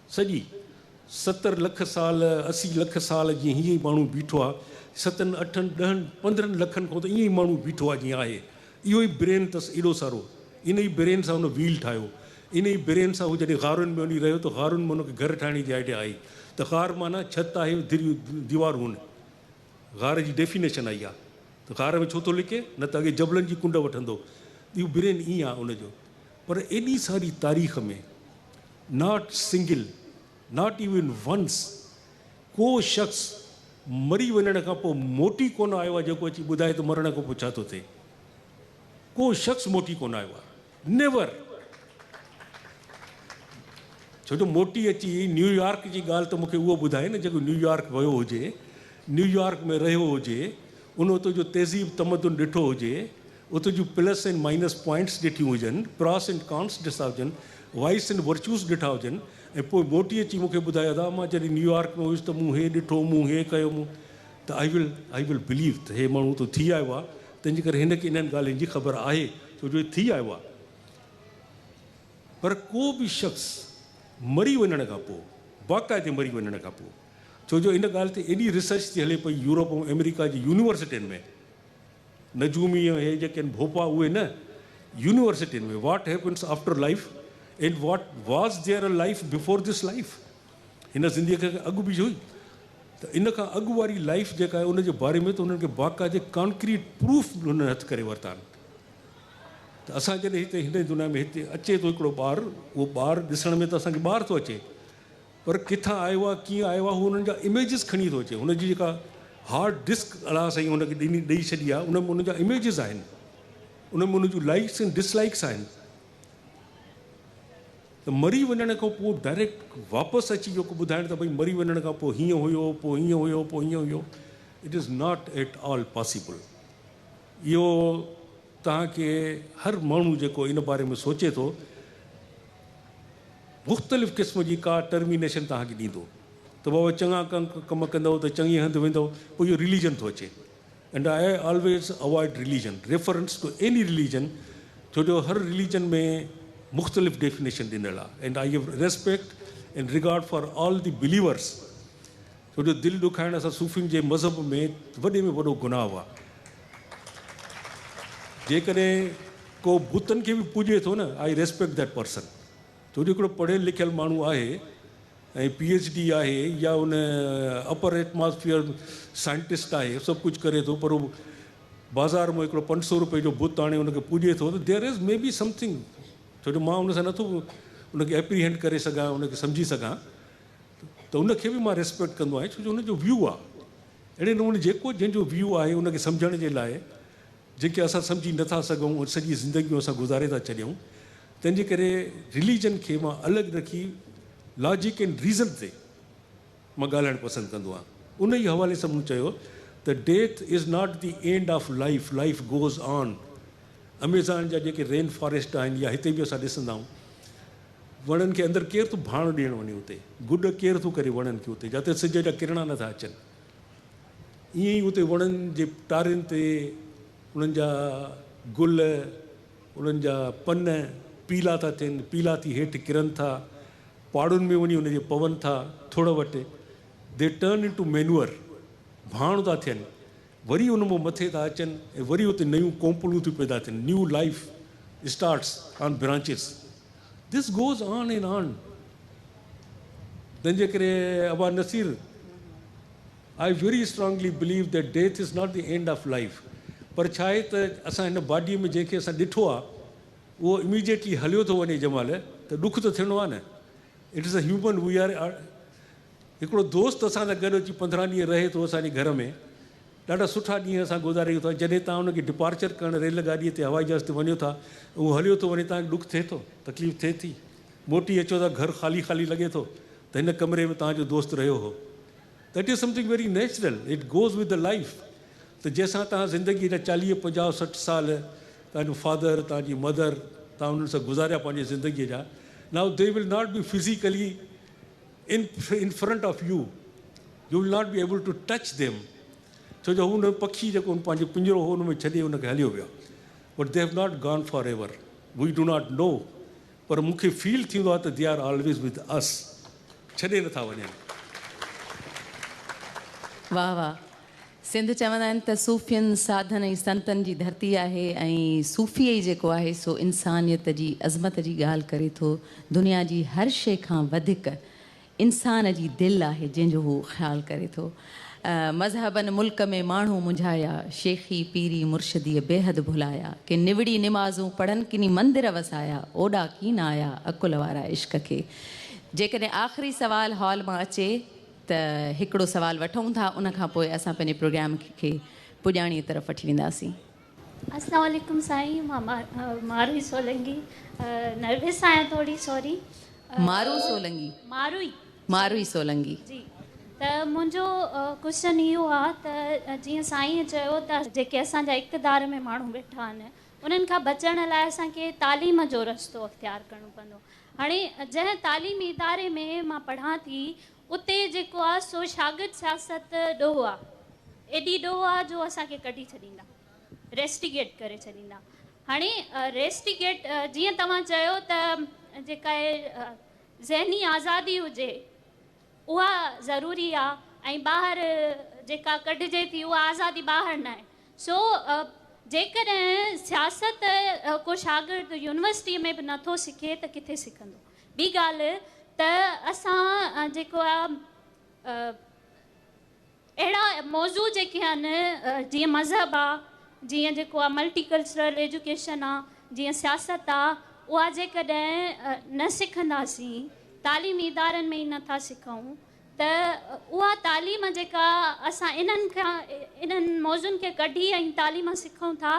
सॼी 70 लख साल 80 लख साल जीअं हीअं ई माण्हू बीठो आहे, 7 8 10 15 लखनि खां त ईअं ई माण्हू बीठो आहे जीअं आहे। इहो ई ब्रेन अथसि एॾो सारो, इन ई ब्रेन सां हुन व्हील ठाहियो, इन ई ब्रेन सां हू जॾहिं गारुनि में वञी रहियो त गारुनि में हुनखे घर ठाहिण जी आइडिया आई त गार माना छित आहे, दीवारूं आहिनि, गार जी डेफिनेशन आई आहे त गार में छो थो लिके, न त अॻे जबलनि जी कुंड वठंदो। इहो ब्रेन ईअं आहे उनजो। पर एॾी सारी तारीख़ में not single, not even once, को शख़्स मरी वञण खां पोइ मोटी कोन आयो आहे जेको अची ॿुधाए त मरण खां पोइ छा थो थिए। को शख़्स मोटी कोन आयो आहे, नेवर। छो जो मोटी अची न्यूयॉर्क जी ॻाल्हि त मूंखे उहो ॿुधाए न जेको न्यूयॉर्क वियो हुजे, न्यूयॉर्क में रहियो हुजे, उन उतो जो तहज़ीब तमदुन ॾिठो हुजे, उते जूं प्लस एंड माइनस पॉइंट्स ॾिठियूं हुजनि, प्रॉस एंड कॉन्स ॾिसा हुजनि, वाइस एंड वर्च्यूस ॾिठा हुजनि, ऐं पोइ मोटी अची मूंखे ॿुधायो था मां जॾहिं न्यूयॉर्क में हुयुसि त मूं हे ॾिठो, मूं हे कयो, मूं त आई विल बिलीव त हे माण्हू त थी आयो आहे। तंहिंजे करे हिनखे इन्हनि ॻाल्हियुनि जी ख़बर आहे, छो जो थी आयो आहे। पर को बि शख़्स मरी वञण खां पोइ, बाक़ाइदे मरी वञण खां पोइ, छो जो इन ॻाल्हि ते एॾी रिसर्च थी हले पई यूरोप ऐं अमेरिका जी यूनिवर्सिटियुनि में, नजूमी हे जेके आहिनि भोपा उहे न, यूनिवर्सिटियुनि में, what happens after life and what was there a life before this life. हिन ज़िंदगीअ खे अॻु बि हुई त इन खां अॻु वारी लाइफ जेका आहे उनजे बारे में त उन्हनि खे बाक़ाइदे कॉन्क्रीट प्रूफ उन्हनि हथु करे वरिता आहिनि। त असां जॾहिं हिते हिन दुनिया में हिते अचे थो हिकिड़ो ॿारु, उहो ॿारु ॾिसण में त असांखे ॿारु थो अचे, पर किथां आयो आहे, कीअं आयो आहे, हू हुननि जा इमेजिस खणी थो अचे। हुनजी जेका हार्ड डिस्क अलाह साईं हुनखे ॾेई छॾी आहे, उन में हुनजा इमेजिस आहिनि, उन में हुनजूं लाइक्स ऐं डिसलाइक्स आहिनि। त मरी वञण खां पोइ डायरेक्ट वापसि अची जेको ॿुधाइण त भई मरी वञण खां पोइ हीअं हुयो, पोइ हीअं हुयो, पोइ हीअं हुयो, it is not at all possible. इहो तव्हांखे हर माण्हू जेको इन बारे में सोचे थो, मुख़्तलिफ़ क़िस्म जी का टर्मिनेशन तव्हांखे ॾींदो त बाबा चङा कम कंदव त चङी हंधि वेंदव, पोइ इहो रिलीजन थो अचे। And I always avoid religion, reference to any religion, छो जो हर रिलीजन में मुख़्तलिफ़ डेफिनेशन ॾिनल आहे। And I have respect and regard for all the believers, छो जो दिलि ॾुखाइण असां सूफ़ियुनि जे मज़हब में वॾे में वॾो गुनाह आहे। जेकॾहिं को बुतनि खे बि पूॼे थो न, आई रेस्पेक्ट दैट पर्सन, छो जो हिकिड़ो पढ़ियलु लिखियलु माण्हू आहे ऐं PhD आहे या उन अपर एटमॉस्फेयर साइंटिस्ट आहे, सभु कुझु करे थो, पर उहो बाज़ार में हिकिड़ो 500 रुपए जो बुत आणे उनखे पूॼे थो, त there is maybe something, छो जो मां उन सां नथो उनखे एप्रीहेंड करे सघां, उनखे सम्झी सघां, त उनखे बि मां रेस्पेक्ट कंदो आहियां, छो जो उनजो व्यू आहे। अहिड़े नमूने जेको जंहिंजो व्यू आहे उनखे सम्झण जे लाइ, जेके असां सम्झी नथा सघूं, सॼी ज़िंदगियूं असां गुज़ारे था छॾियूं, तंहिंजे करे रिलीजन खे मां अलॻि रखी लॉजिक एंड रीज़न ते मां ॻाल्हाइणु पसंदि कंदो आहियां। उन ई हवाले सां मूं चयो त death is not the end of life, life goes on. Amazon जा जेके रेन फॉरेस्ट आहिनि या हिते बि असां ॾिसंदा आहियूं, वणनि खे अंदरि केरु थो भाणो ॾियणु वञे उते, गुॾ केरु थो करे वणनि खे उते, जिते सिज जा किरणा नथा अचनि। ईअं ई उते वणनि जे टारियुनि ते उन्हनि जा गुल, उन्हनि जा पन पीला था थियनि, पीला थी हेठि किरनि था, पहाड़ुनि में वञी उनजे पवनि था थोरो वटि, they turn into manure, भाण था थियनि, वरी उन मां मथे था अचनि ऐं वरी उते नयूं कोंपलूं थियूं पैदा थियनि, new life starts on branches. This goes on and on. तंहिंजे करे अबा Nasir, I very strongly believe that death is not the end of life. पर छा आहे त असां हिन बॉडीअ में जंहिंखे असां ॾिठो आहे उहो इमीडिएटली हलियो थो वञे जंहिं महिल, त ॾुख त थियणो आहे न। It is a human, we are. हिकिड़ो दोस्त असां सां गॾु अची 15 ॾींहं रहे थो असांजे घर में, ॾाढा सुठा ॾींहं असां गुज़ारियूं था। जॾहिं तव्हां हुनखे डिपार्चर करणु रेलगाॾीअ ते हवाई जहाज़ ते वञो था, उहो हलियो थो वञे, तव्हांखे ॾुख थिए थो, तकलीफ़ थिए थी, मोटी अचो था घर ख़ाली ख़ाली लॻे थो त हिन कमरे में तव्हांजो दोस्त रहियो हो। That is something very natural, it goes with the life. त जंहिंसां तव्हां ज़िंदगी जा 40, 50, 60 साल तव्हांजो फादर, तव्हांजी मदर, तव्हां उन्हनि सां गुज़ारिया पंहिंजी ज़िंदगीअ जा। Now they will not be physically in front of you, you will not be able to touch them, छो जो हुन पखी जेको पंहिंजो पिंजरो हो हुन में छॾे हुनखे हलियो वियो, but they have not gone for ever, we do not know. पर मूंखे फील थींदो आहे त they are always with us, छॾे नथा वञनि। वाह वाह। सिंध चवंदा आहिनि त सूफ़ियनि साधन ऐं संतनि जी धरती आहे, ऐं सूफ़ी ई जेको आहे सो इंसानियत जी अज़मत जी ॻाल्हि करे थो। दुनिया जी हर शइ खां वधीक इंसान जी दिलि आहे जंहिंजो हू ख़्यालु करे थो। मज़हबनि मुल्क में माण्हू मुंझाया, शेखी पीरी मुर्शिदीअ बेहद भुलाया, कि निवड़ी निमाज़ूं पढ़नि किनी मंदिर वसाया, ओॾा कीन आया अकुल वारा इश्क खे। जेकॾहिं आख़िरी सवाल हॉल मां अचे त हिकिड़ो सवाल वठूं था, उनखां पोइ असां पंहिंजे प्रोग्राम खे पुॼाणीअ तरफ़ वठी वेंदासीं। अस्सलाम वालेकुम साईं, मां मारूई सोलंगी, नर्वस आहियां थोरी, सॉरी। मारू सोलंगी? मारूई सोलंगी जी। त मुंहिंजो क्वेश्चन इहो आहे त जीअं साईं चयो त जेके असांजा इक़्तिदार में माण्हू वेठा आहिनि, उन्हनि खां बचण लाइ असांखे तालीम जो रस्तो अख़्तियार करिणो पवंदो। हाणे जंहिं तालीमी इदारे में मां पढ़ां थी, उते जेको आहे सो शागिर्द सियासत ॾोह आहे, एॾी ॾोह आहे जो असांखे कढी छॾींदा, रेस्टिगेट करे छॾींदा। हाणे रेस्टिगेट जीअं तव्हां चयो त जेका आहे ज़हनी आज़ादी हुजे उहा ज़रूरी आहे, ऐं ॿाहिरि जेका कढिजे थी उहा आज़ादी ॿाहिरि न आहे। सो जेकॾहिं सियासत को शागिर्द यूनिवर्सिटीअ में बि नथो सिखे त किथे सिखंदो। ॿी ॻाल्हि त असां जेको आहे अहिड़ा मौज़ू जेके आहिनि, जीअं मज़हब आहे, जीअं जेको आहे मल्टीकल्चरल एजुकेशन आहे, जीअं सियासत आहे, उहा जेकॾहिं न सिखंदासीं, तालीमी इदारनि में ई नथा सिखूं, त उहा तालीम जेका असां इन्हनि मौज़ुनि खे कढी ऐं तालीम सिखूं था,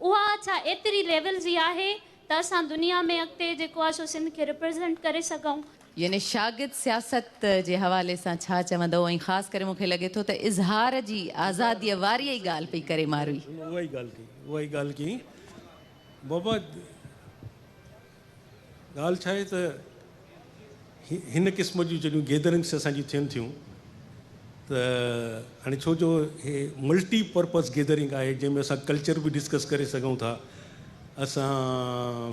उहा छा एतिरी लेवल जी आहे त असां दुनिया में अॻिते जेको आहे सो सिंध खे रिप्रेज़ेंट करे सघूं। यानी शागिर्द सियासत जे हवाले सां छा चवंदो? ऐं ख़ासि करे मूंखे लॻे थो त इज़हार जी आज़ादीअ वारी ई ॻाल्हि पई करे मारूई। उहा ई ॻाल्हि कई बाबा। ॻाल्हि छा आहे त हिन क़िस्म जूं जॾहिं गैदरिंग्स असांजी थियनि थियूं त हाणे छो जो हे मल्टी पर्पज़ गैदरिंग आहे, जंहिंमें असां कल्चर बि डिस्कस करे सघूं था, असां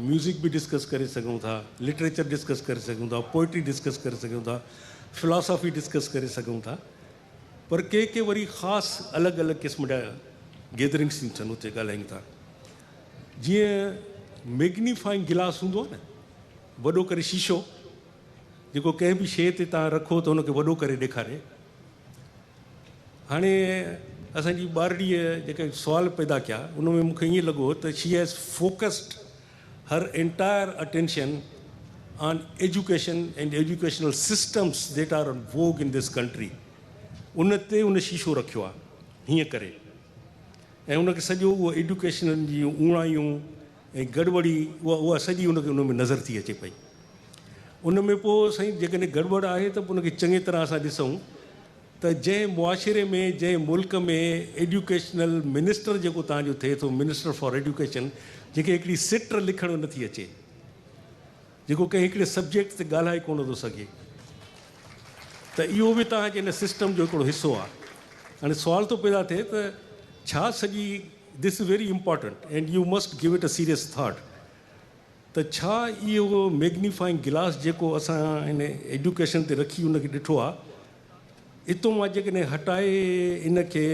म्यूज़िक बि डिस्कस करे सघूं था, लिटरेचर डिस्कस करे सघूं था, पोइट्री डिस्कस करे सघूं था, फिलॉसफी डिस्कस करे सघूं था। पर के वरी ख़ासि अलॻि अलॻि क़िस्म जा गैदरिंग्स थियूं थियनि, उते ॻाल्हायूं था। जीअं मैग्नीफाइंग गिलास हूंदो आहे न, वॾो करे शीशो, जेको कंहिं बि शइ ते तव्हां रखो त हुनखे वॾो करे ॾेखारे। हाणे असांजी ॿारड़ीअ जेके सुवाल पैदा कया, उन में मूंखे ईअं लॻो त she has focused her entire attention on education and educational systems that are on vogue in this country. उन ते उन शीशो रखियो आहे हीअं करे, ऐं उनखे सॼो उहो एजुकेशन जी उणायूं ऐं गड़बड़ी उहा सॼी उनखे उन में नज़र थी अचे पई। उन में पोइ साईं जेकॾहिं गड़बड़ आहे त पोइ उनखे चङी तरह असां ॾिसूं त जंहिं मुआशिरे में जंहिं मुल्क में एजुकेशनल मिनिस्टर जेको तव्हांजो थिए थो, मिनिस्टर फॉर एजुकेशन, जंहिंखे हिकिड़ी सिट लिखणु नथी अचे, जेको कंहिं हिकिड़े सब्जेक्ट ते ॻाल्हाए कोन थो सघे, त इहो बि तव्हांजे हिन सिस्टम जो हिकिड़ो हिसो आहे। हाणे सुवाल थो पैदा थिए त छा सॼी, this is very important and U must give it a serious thought, त छा इहो मैग्नीफाइंग गिलास जेको असां हिन एजुकेशन ते रखी उनखे ॾिठो आहे, इतो मां जेकॾहिं हटाए इनखे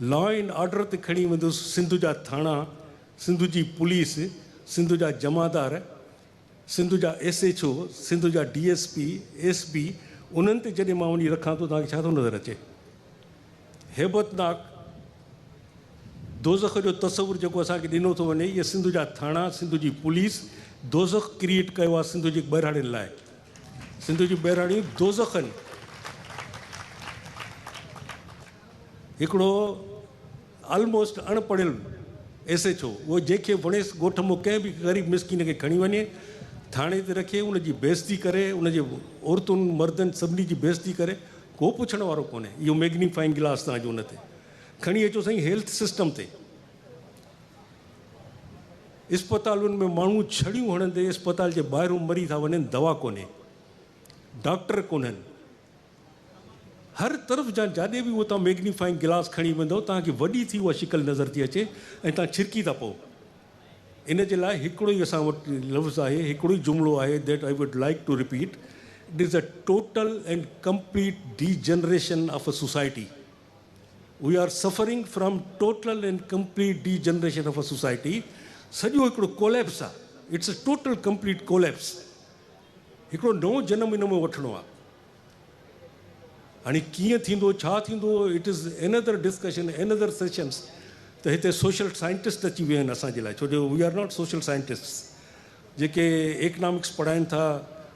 लॉ एंड ऑर्डर ते खणी वेंदुसि, सिंध जा थाणा, सिंध जी पुलिस, सिंध जा जमादार, सिंध जा SHO, सिंध जा DSP, SP, उन्हनि ते जॾहिं मां वञी रखां थो, तव्हांखे छा थो नज़र अचे? हेबतनाक दोज़ख जो तस्वुरु जेको असांखे ॾिनो थो वञे, इहे सिंध जा थाणा, सिंध जी पुलिस दोज़ख क्रिएट कयो आहे सिंध जी बहिराणियुनि लाइ। सिंध जी बहिराणियूं दोज़ख आहिनि। हिकिड़ो ऑलमोस्ट अणपढ़ियल SHO, उहो जंहिंखे वणेसि ॻोठ मां कंहिं बि ग़रीब मिसकिन खे खणी वञे, थाणे ते रखे, उनजी बेइज़ती करे, उनजे औरतुनि मर्दनि सभिनी जी बेइज़ती करे, को पुछण वारो कोन्हे। इहो मैग्नीफाइंग गिलास तव्हांजो उन ते खणी अचो साईं। हेल्थ सिस्टम ते इस्पतालुनि में माण्हू छड़ियूं हणंदे इस्पताल जे ॿाहिरूं मरी था वञनि, दवा कोन्हे, डॉक्टर कोन्हनि, हर तरफ़ जा जाॾे बि उहो तव्हां मैग्नीफाइंग गिलास खणी वेंदव, तव्हांखे वॾी थी उहा शिकल नज़र थी अचे ऐं तव्हां छिरकी था पोइ। इन जे लाइ हिकिड़ो ई असां वटि लफ़्ज़ आहे, हिकिड़ो ई जुमिलो आहे, that I would like to repeat, it is a total and complete degeneration of a society. We are suffering from total and complete degeneration of a society. सॼो हिकिड़ो कोलैप्स आहे, it's a total complete collapse. हिकिड़ो नओं जनम इन में वठिणो आहे। हाणे कीअं थींदो, छा थींदो, it is another discussion, another sessions. त हिते सोशल साइंटिस्ट अची विया आहिनि असांजे लाइ, छो जो we are not social scientist. जेके इकनॉमिक्स पढ़ाइनि था,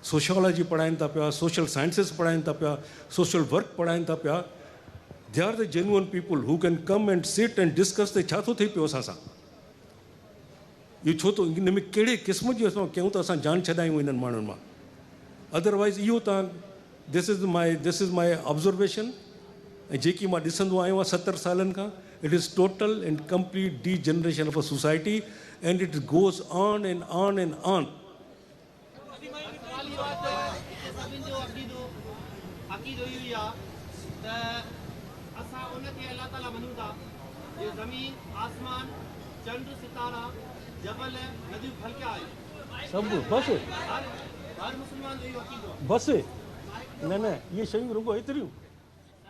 सोशियोलॉजी पढ़ाइनि था पिया, सोशल साइंसिस पढ़ाइनि था पिया, सोशल वर्क पढ़ाइनि था पिया, they are the genuine people who can come and sit and discuss ते छा थो थिए पियो असां सां। इहो छो थो, इन में कहिड़े क़िस्म जी असां कयूं त असां जान छॾायूं इन्हनि माण्हुनि मां। अदरवाइज़ इहो तव्हां, दिस इज़ माई ऑब्ज़र्वेशन, ऐं जेकी मां ॾिसंदो आहियो आहे 70 सालनि खां, it is total and complete degeneration of a society and it goes on and on and on. सब बस न न इहे शयूं रुगो एतिरियूं,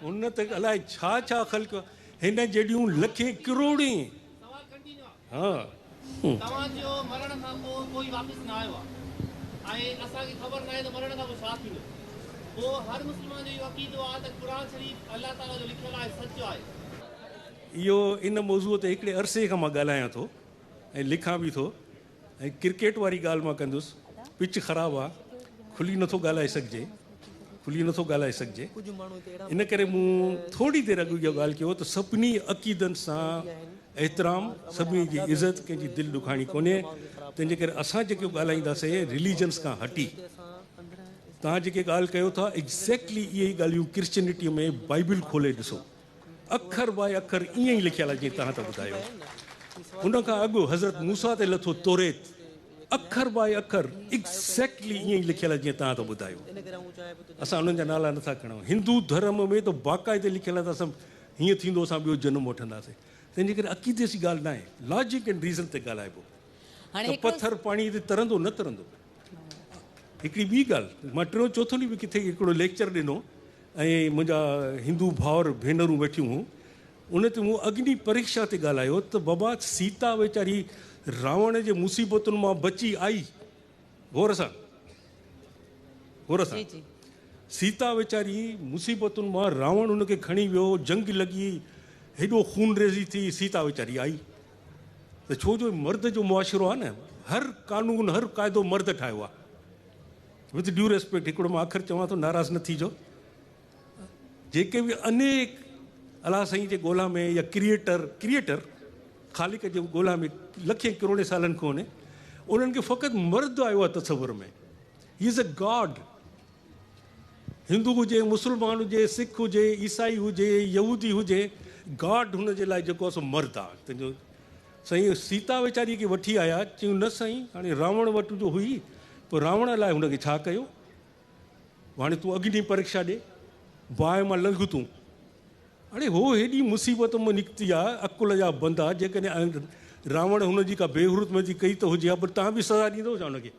उन ते अलाए छा छा ख़ल्क़ हिन जहिड़ियूं लखे करोड़ी। हा तव्हांजो मरण खां पोइ कोई वापसि न आयो आहे ऐं असांखे ख़बर न आहे त मरण खां पोइ छा थींदो। पोइ हर मुस्लमान जो इहो अक़ीदो आहे त क़ुर शरीफ़ अलाह ताला जो लिखियलु आहे, सचो आहे। इहो इन मौज़ूअ ते हिकिड़े अरसे खां मां ॻाल्हायां थो ऐं लिखां बि थो। ऐं क्रिकेट वारी ॻाल्हि मां कंदुसि, पिच ख़राबु आहे, खुली नथो ॻाल्हाए सघिजे, इन करे मूं थोरी देरि अॻु इहा ॻाल्हि कयो त सभिनी अक़ीदनि सां एतिराम, सभिनी जी इज़त, कंहिंजी दिलि ॾुखाइणी कोन्हे। तंहिंजे करे असां जेके ॻाल्हाईंदासीं रिलीजन्स खां हटी। तव्हां जेके ॻाल्हि कयो था एग्ज़ैक्टली इहे ई ॻाल्हियूं क्रिश्चनिटीअ में बाइबिल खोले ॾिसो, अखर बाए अखर ईअं ई लिखियलु आहे जीअं तव्हां था ॿुधायो। उन खां अॻु हज़रत मूसा ते लथो तौरेत, अखर बाए अखर एग्ज़ैक्टली ईअं ई लिखियलु आहे जीअं तव्हां था ॿुधायो। असां उन्हनि जा नाला नथा खणूं। हिंदू धर्म में त बाक़ाइदे लिखियलु आहे त असां हीअं थींदो, असां ॿियो जनमु वठंदासीं। तंहिंजे करे अक़ीदे जी ॻाल्हि न आहे, लॉजिक एंड रीज़न ते ॻाल्हाइबो। त पथर पाणीअ ते तरंदो न तरंदो। हिकिड़ी ॿी ॻाल्हि, मां टियों चोथों ॾींहुं बि किथे हिकिड़ो लेक्चर ॾिनो ऐं मुंहिंजा हिंदू भाउर भेनरूं वेठियूं हुयूं, उन ते मूं अग्नि परीक्षा ते ॻाल्हायो त बाबा सीता वीचारी रावण जे मुसीबतुनि मां बची आई। गौर सां सीता वीचारी मुसीबतुनि मां, रावण उनखे खणी वियो, जंग लॻी, हेॾो खून रेज़ी थी, सीता वीचारी आई। त छो जो मर्द जो मुआशिरो आहे न, हर कानून हर क़ाइदो मर्द ठाहियो आहे। विद ड्यू रेस्पेक्ट, हिकिड़ो मां आख़िर चवां थो, नाराज़ न थीजो। जेके बि अनेक अलाह साईं जे ॻोल्हा में या क्रिएटर ख़ालिक जे ॻोल्हा में लखे करोड़े सालनि कोन्हे, उन्हनि खे फ़क़ति मर्द आयो आहे तसवुर में। He is a God, Hindu हुजे, मुस्लमान हुजे, सिख हुजे, ईसाई हुजे, यहूदी हुजे, गॉड हुन जे लाइ जेको आहे सो मर्द आहे। तुंहिंजो साईं सीता वीचारी खे वठी आया, चयूं न साईं हाणे रावण वटि जो हुई, पोइ रावण लाइ हुनखे छा कयो, हाणे तूं अग्नि परीक्षा ॾे, बाहि मां लंघ तूं। हाणे हो हेॾी मुसीबत में निकिती आहे, अकुल जा बंदा, जेकॾहिं रावण हुनजी का बेहुरमती कई त हुजे हा, पर तव्हां बि सज़ा ॾींदव छा हुनखे?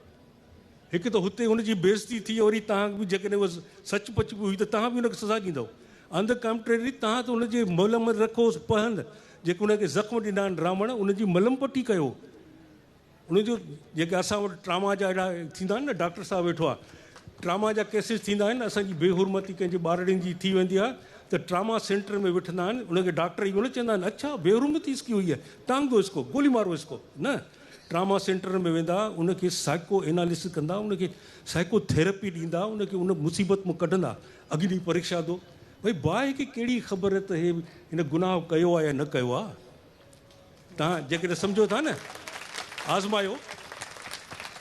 हिकु त हुते हुनजी बेइज़ती थी, वरी तव्हां बि जेकॾहिं उहा सचपच बि हुई त तव्हां बि हुनखे सज़ा ॾींदव। ऑन द कंट्रेरी तव्हां त हुनजे मलम रखोसि पहंद, जेके हुनखे ज़ख़्म ॾिना आहिनि रावण, उनजी मलम पटी कयो। उनजो जेके असां वटि ट्रामा जा अहिड़ा थींदा आहिनि न, डॉक्टर साहिबु वेठो आहे, ट्रामा जा केसिस थींदा आहिनि, असांजी बेहुरमती कंहिंजे ॿारनि जी थी वेंदी आहे त ट्रामा सेंटर में विठंदा आहिनि, उनखे डॉक्टर इहो न चवंदा आहिनि अच्छा बेहुरमती इसकी हुई है, टांग दो इसको, गोली मारो इसको, न। ट्रामा सेंटर में वेंदा, उनखे साइको एनालिसिस कंदा, उनखे साइको थेरेपी ॾींदा, उनखे उन मुसीबत में कढंदा, अग्नि परीक्षा दो। भई बाहि खे कहिड़ी ख़बर त हे हिन गुनाह कयो आहे या न कयो आहे? तव्हां जेकॾहिं सम्झो था न, आज़मायो,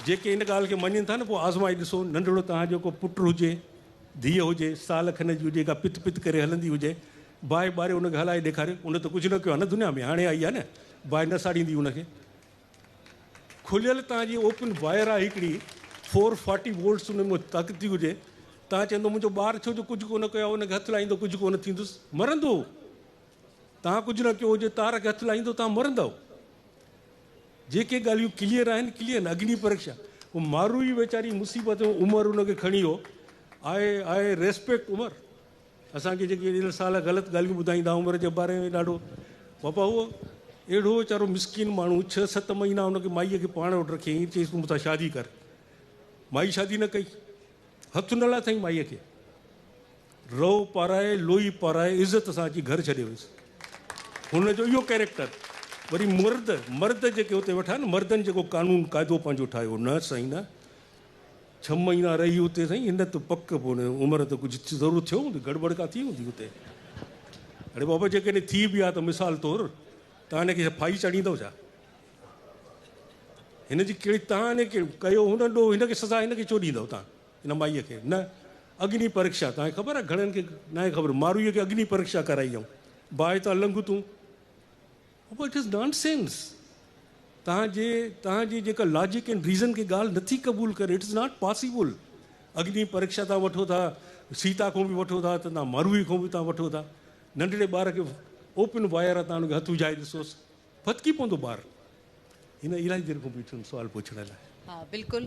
जेके इन ॻाल्हि खे मञनि था न, पोइ आज़माए ॾिसो। नंढिड़ो तव्हां जेको पुटु हुजे, धीअ हुजे, साल खन जी हुजे, का पित पित करे हलंदी हुजे, बाहि ॿारे उनखे हलाए ॾेखारे, उन त कुझु न कयो आहे न दुनिया में, हाणे आई आहे न, बाहि न साड़ींदी उनखे। खुलियल तव्हांजी ओपन वायर आहे हिकिड़ी, 440 वोल्ट्स उन में ताक़ती हुजे, तव्हां चवंदो मुंहिंजो ॿारु छो जो कुझु कोन कयो आहे, उनखे हथु लाईंदो कुझु कोन थींदुसि, मरंदो। तव्हां कुझु न कयो हुजे, तार खे हथु लाईंदो, तव्हां मरंदव। जेके ॻाल्हियूं क्लियर आहिनि, क्लियर आहिनि। अग्नि परीक्षा, उहो मारू ई वीचारी मुसीबत उमिरि उनखे खणी वियो आहे रेस्पेक्ट उमिरि। असांखे जेके एॾे साल ग़लति ॻाल्हियूं ॿुधाईंदा उमिरि जे बारे में ॾाढो, बाबा उहो अहिड़ो वीचारो मिसकिन माण्हू, 6-7 महीना उनखे माईअ खे पाण वटि रखियईं, चईसि तूं मूंसां शादी कर। माई शादी न कई, हथु न लाथईं माईअ खे, रओ पाराए लोई पाराए इज़त सां अची घर छॾे वियुसि। हुनजो इहो कैरेक्टर। वरी मर्द जेके हुते वेठा आहिनि, मर्दनि जेको कानून क़ाइदो पंहिंजो ठाहियो, न साईं न, 6 महीना रही हुते साईं, हिन त पक पोइ उमिरि त कुझु ज़रूरु थियो हूंदी, गड़बड़ का थी हूंदी हुते। अड़े बाबा जेकॾहिं थी बि आहे त मिसाल तौरु तव्हां हिनखे फाई चाढ़ींदव छा? हिनजी कहिड़ी तव्हां हिनखे कयो हुन ॾो, हिनखे सज़ा हिनखे छो ॾींदव तव्हां हिन माईअ खे? न। अग्नि परीक्षा तव्हांखे ख़बर आहे घणनि खे न आहे ख़बर, मारूईअ खे अग्नि परीक्षा कराई हुयऊं, बाहि तां लंघ तूं। It is non sense. तव्हांजी जेका लॉजिक एंड रीज़न खे ॻाल्हि नथी क़बूल करे, इट इज़ नॉट पॉसिबल। अग्नि परीक्षा तव्हां वठो था, सीता खां बि वठो था, त तव्हां मारूई खां बि तव्हां वठो था। नंढड़े ॿार खे ओपन वायर आहे, तव्हां हुनखे हथु विझाए ॾिसोसि, फतकी पवंदो ॿारु। हिन इलाही देरि खां बीठुमि सुवालु पुछण लाइ। हाँ बिल्कुलु,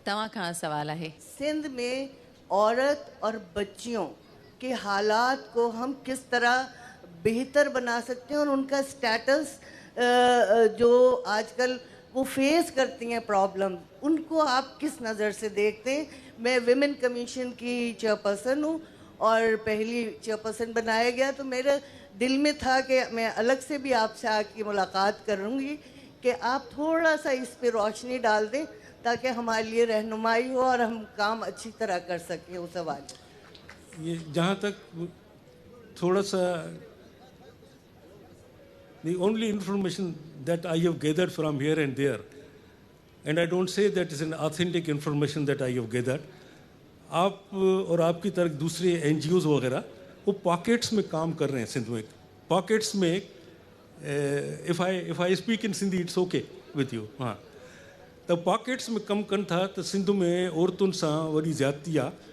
तव्हां खां सवाल आहे। सिंध में औरत और बच्चियों के हालात को हम किस तरह बेहतर बना सकते हैं, और उनका स्टेटस जो आजकल वो फेस करती हैं प्रॉब्लम, उनको आप किस नज़र से देखते हैं? मैं विमेन कमीशन की चेयरपर्सन हूँ और पहली चेयरपर्सन बनाया गया, तो मेरे दिल में था कि मैं अलग से भी आपसे आके मुलाकात करूँगी कि आप थोड़ा सा इस पे रोशनी डाल दें, ताकि हमारे लिए रहनुमाई हो और हम काम अच्छी तरह कर सकें। वो सवाल ये जहाँ तक थोड़ा सा, the only information that I have gathered from here and there, and I don't say that is an authentic information that I have gathered, आप और आपकी तरह दूसरे NGOs वगैरह वो पॉकेट्स में काम कर रहे हैं सिंध में। पॉकेट्स में if I speak in Sindhi it's okay with U. हाँ, त पॉकेट्स में कमु कनि था त सिंध में औरतुनि सां वॾी ज़्यादती आहे,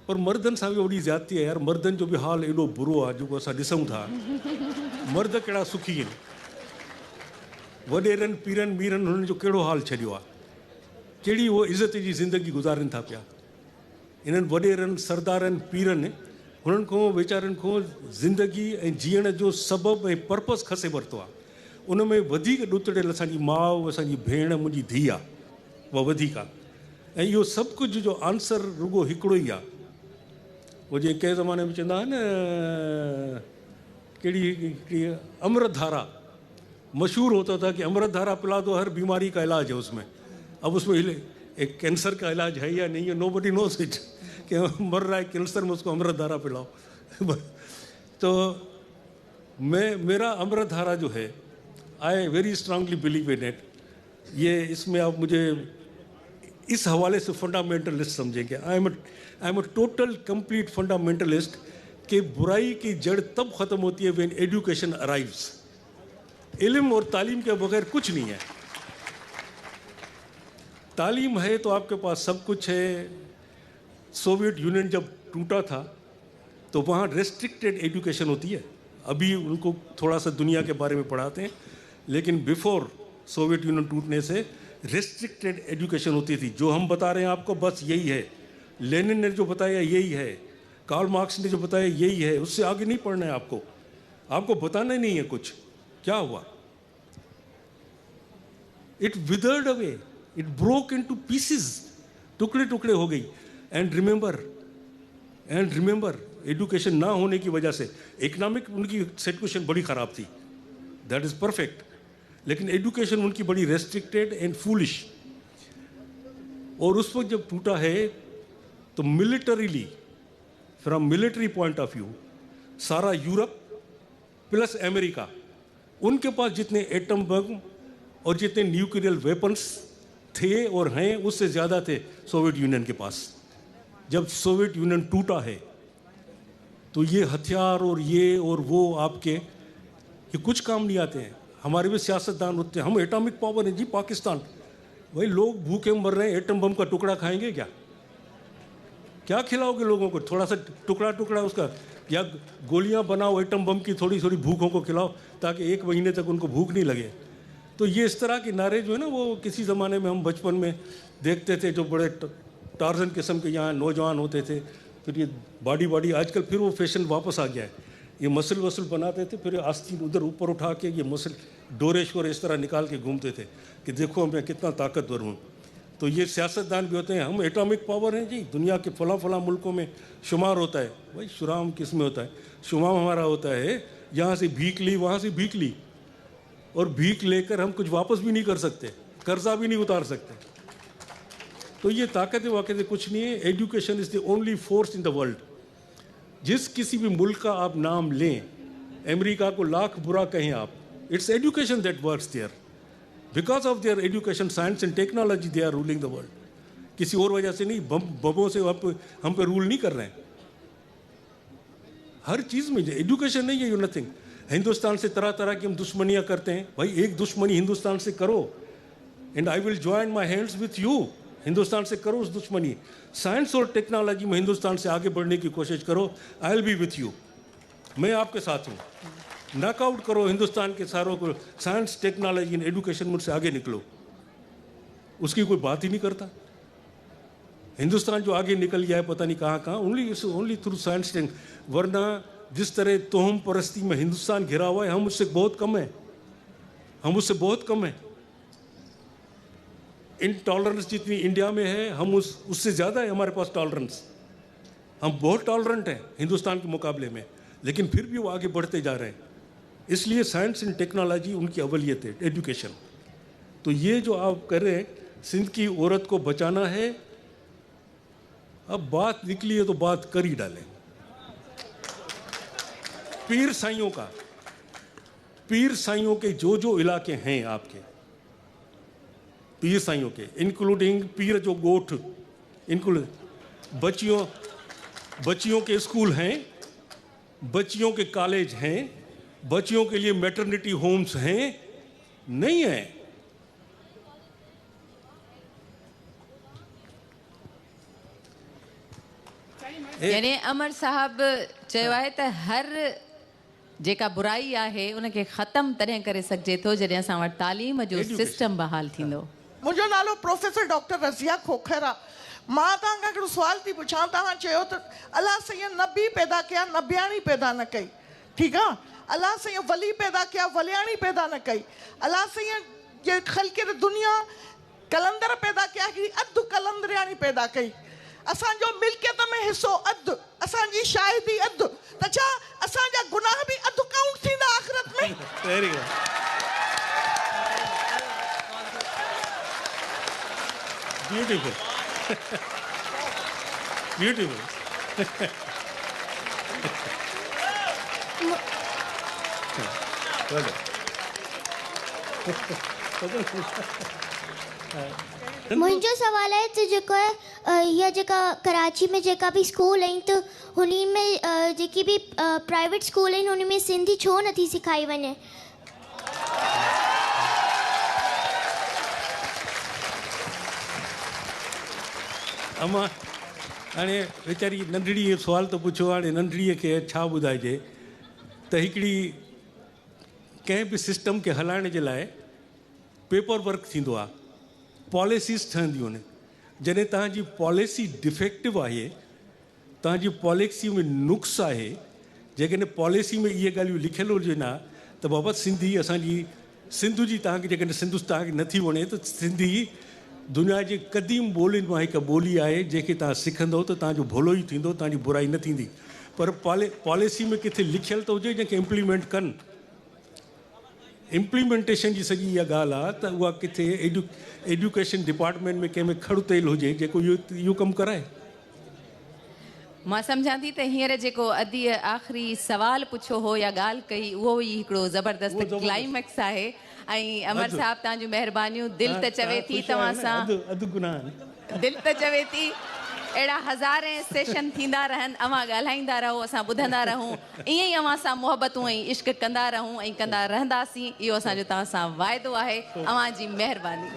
पर मर्दनि सां बि वॾी ज़्यादती आहे यार। मर्दनि जो बि हाल एॾो बुरो आहे जेको असां ॾिसूं था। मर्द कहिड़ा सुखी आहिनि, वॾेरनि पीरनि मीरनि हुननि जो कहिड़ो हाल छॾियो आहे, कहिड़ी उहो इज़त जी ज़िंदगी गुज़ारनि था पिया। इन्हनि वॾेरनि सरदारनि पीरनि हुननि खां वीचारनि खां ज़िंदगी ऐं जीअण जो सबबु ऐं पर्पस खसे वरितो आहे। उन में वधीक ॾुतड़ियल असांजी माउ, असांजी भेण, मुंहिंजी धीउ आहे, उहा वधीक आहे। ऐं इहो सभु कुझु जो आंसर रुॻो हिकिड़ो ई आहे। उहो जीअं कंहिं ज़माने में चवंदा आहिनि न, कहिड़ी अमृतधारा मशहूर होता था कि अमृतधारा पिला दो, हर बीमारी का इलाज है उसमें। अब उसमें एक कैंसर का इलाज है या नहीं है, नोबडी नोस इट, कि मर रहा है कैंसर में उसको अमृतधारा पिलाओ। तो मेरा अमृतधारा जो है, आई very strongly believe in it. ये इसमें आप मुझे इस हवाले से फंडामेंटलिस्ट समझेंगे। I am a total complete fundamentalist कि बुराई की जड़ तब ख़त्म होती है व्हेन एजुकेशन अराइव्स। इल्म और तालीम के बगैर कुछ नहीं है। तालीम है तो आपके पास सब कुछ है। सोवियत यूनियन जब टूटा था तो वहाँ रेस्ट्रिक्टेड एजुकेशन होती है। अभी उनको थोड़ा सा दुनिया के बारे में पढ़ाते हैं, लेकिन बिफोर सोवियत यूनियन टूटने से रेस्ट्रिक्टेड एजुकेशन होती थी। जो हम बता रहे हैं आपको बस यही है, लेनिन ने जो बताया यही है, कार्ल मार्क्स ने जो बताया यही है, उससे आगे नहीं पढ़ना है आपको। आपको बताना ही नहीं है कुछ। क्या हुआ? It withered away, it broke into pieces, टुकड़े टुकड़े हो गई। एंड रिमेंबर एजुकेशन ना होने की वजह से इकोनॉमिक उनकी सिचुएशन बड़ी ख़राब थी, दैट इज़ परफेक्ट, लेकिन एजुकेशन उनकी बड़ी रेस्ट्रिक्टेड एंड फूलिश। और उस वक्त जब टूटा है तो militarily, from military point of view, सारा यूरोप प्लस अमेरिका, उनके पास जितने एटम बम और जितने न्यूक्लियर वेपन्स थे और हैं उससे ज़्यादा थे सोवियत यूनियन के पास। जब सोवियत यूनियन टूटा है तो ये हथियार और ये और वो आपके ये कुछ काम नहीं आते हैं। हमारे भी सियासतदान होते हैं, हम एटॉमिक पावर है जी पाकिस्तान, भाई लोग भूखे मर रहे हैं, एटम बम का टुकड़ा खाएंगे क्या? क्या खिलाओगे लोगों को? थोड़ा सा टुकड़ा टुकड़ा उसका, या गोलियां बनाओ एटम बम की, थोड़ी थोड़ी भूखों को खिलाओ ताकि 1 महीने तक उनको भूख नहीं लगे। तो ये इस तरह के नारे जो है ना, वो किसी ज़माने में हम बचपन में देखते थे, जो बड़े टार्जन किस्म के यहाँ नौजवान होते थे। फिर ये बॉडी आजकल फिर वो फैशन वापस आ गया है। ये मसल वसल बनाते थे, फिर आस्तीन उधर ऊपर उठा के ये मसल डोरेश्वर इस तरह निकाल के घूमते थे कि देखो मैं कितना ताकतवर हूँ। तो ये सियासतदान भी होते हैं, हम एटॉमिक पावर हैं जी, दुनिया के फला मुल्कों में शुमार होता है। भाई शुराम किस में होता है? शुमाम हमारा होता है यहाँ से भीख ली, वहाँ से भीख ली, और भीख लेकर हम कुछ वापस भी नहीं कर सकते, कर्जा भी नहीं उतार सकते। तो ये ताकत वाकत कुछ नहीं है। Education is the only force in the world. जिस किसी भी मुल्क का आप नाम लें, अमेरिका को लाख बुरा कहें आप, it's education that works there. Because of their education, science and technology, they are ruling the world. किसी और वजह से नहीं, बमों से हम पे रूल नहीं कर रहे हैं। हर चीज़ में एजुकेशन नहीं है, यू नथिंग। हिंदुस्तान से तरह तरह की हम दुश्मनियाँ करते हैं, भाई एक दुश्मनी हिंदुस्तान से करो, and I will join my hands with U. Hindustan से करो उस दुश्मनी। साइंस और टेक्नोलॉजी में हिंदुस्तान से आगे बढ़ने की कोशिश करो, I will be with U, मैं आपके साथ हूँ। नॉकआउट करो हिंदुस्तान के सारों को, साइंस टेक्नोलॉजी एंड एजुकेशन मुझसे आगे निकलो। उसकी कोई बात ही नहीं करता। हिंदुस्तान जो आगे निकल गया है पता नहीं कहाँ कहाँ, ओनली थ्रू साइंस। वरना जिस तरह तोहम परस्ती में हिंदुस्तान घिरा हुआ है, हम उससे बहुत कम हैं, हम उससे बहुत कम हैं। इनटॉलरेंस जितनी इंडिया में है, हम उससे ज़्यादा है हमारे पास टॉलरेंस। हम बहुत टॉलरेंट हैं हिंदुस्तान के मुकाबले में, लेकिन फिर भी वो आगे बढ़ते जा रहे हैं। इसलिए साइंस एंड टेक्नोलॉजी उनकी अवलियत है, एजुकेशन। तो ये जो आप कर रहे हैं, सिंध की औरत को बचाना है, अब बात निकली है तो बात कर ही डालें। पीर साइयों के जो इलाके हैं आपके, पीर साइयों के, इंक्लूडिंग पीर जो गोठ, इंक्लूड बच्चियों के स्कूल हैं, बच्चियों के कॉलेज हैं, बच्चियों के लिए मैटरनिटी होम्स हैं, नहीं है। यानी अमर साहब चयो आहे त हर जेका बुराई आहे उनखे ख़त्म तॾहिं करे सघिजे थो जॾहिं असां वटि तालीम जो सिस्टम बहाल थींदो। मुझो नालो प्रोफेसर डॉक्टर रज़िया खोखर आहे। मां तव्हांखां हिकिड़ो सुवाल थी पुछां। तव्हां चयो त अलाह साईं नबी पैदा कया, नबियाणी पैदा न कई, ठीकु आहे। अलाह साईं वली पैदा कया, वलियाणी पैदा न कई। अलाह साईं जे ख़ल्क़ दुनिया कलंदर पैदा कया, हिकिड़ी अधु कलंदरियाणी पैदा कई। असांजो मिल्कियत में हिसो अधु, असांजी शाहिदी अधु, त छा असांजा गुनाह बि अधु काउंट थींदा आख़िरत में? Very good. Beautiful beautiful. मुंहिंजो सवाल आहे त जेको आहे इहा जेका कराची में जेका बि स्कूल आहिनि त हुन में जेकी बि प्राइवेट स्कूल आहिनि हुन में सिंधी छो नथी सेखारी वञे? अमा हाणे वीचारी नंढड़ीअ सुवाल त पुछो, हाणे नंढड़ीअ खे छा ॿुधाइजे त हिकिड़ी कंहिं बि सिस्टम खे हलाइण जे लाइ पेपर वर्क थींदो आहे, पॉलिसीज़ ठहंदियूं आहिनि। जॾहिं तव्हांजी पॉलिसी डिफेक्टिव आहे, तव्हांजी पॉलिसी में नुक़्स आहे, जेकॾहिं पॉलिसी में इहे ॻाल्हियूं लिखियलु हुजनि हा त बाबा सिंधी असांजी सिंध जी तव्हांखे जेकॾहिं सिंधु तव्हांखे नथी वणे त सिंधी दुनिया जे क़दीम ॿोलियुनि मां हिकु ॿोली आहे जंहिंखे तव्हां सिखंदव त तव्हांजो भलो ई थींदो, तव्हांजी बुराई न थींदी। पर पॉलिसी में किथे लिखियलु त हुजे जंहिंखे इम्प्लीमेंट कनि। इम्प्लीमेंटेशन जी सॼी इहा ॻाल्हि आहे त उहा किथे एजुकेशन डिपार्टमेंट में कंहिंमें खड़ु तेल हुजे जेको इहो कमु कराए। मां सम्झां थी त हींअर जेको अदीअ आख़िरी सवाल पुछो हो या ॻाल्हि कई उहो ई हिकिड़ो ज़बरदस्त क्लाइमेक्स आहे। ऐं अमर साहब तव्हांजूं महिरबानियूं। दिलि त चवे थी तव्हां सां, दिलि त चवे थी अहिड़ा हज़ारे सेशन थींदा रहनि, अवां ॻाल्हाईंदा रहो, असां ॿुधंदा रहूं, ईअं ई अवां सां मुहबतूं ऐं इश्क कंदा रहूं ऐं कंदा रहंदासीं। इहो असांजो तव्हां सां वाइदो आहे। अवां जी महिरबानी।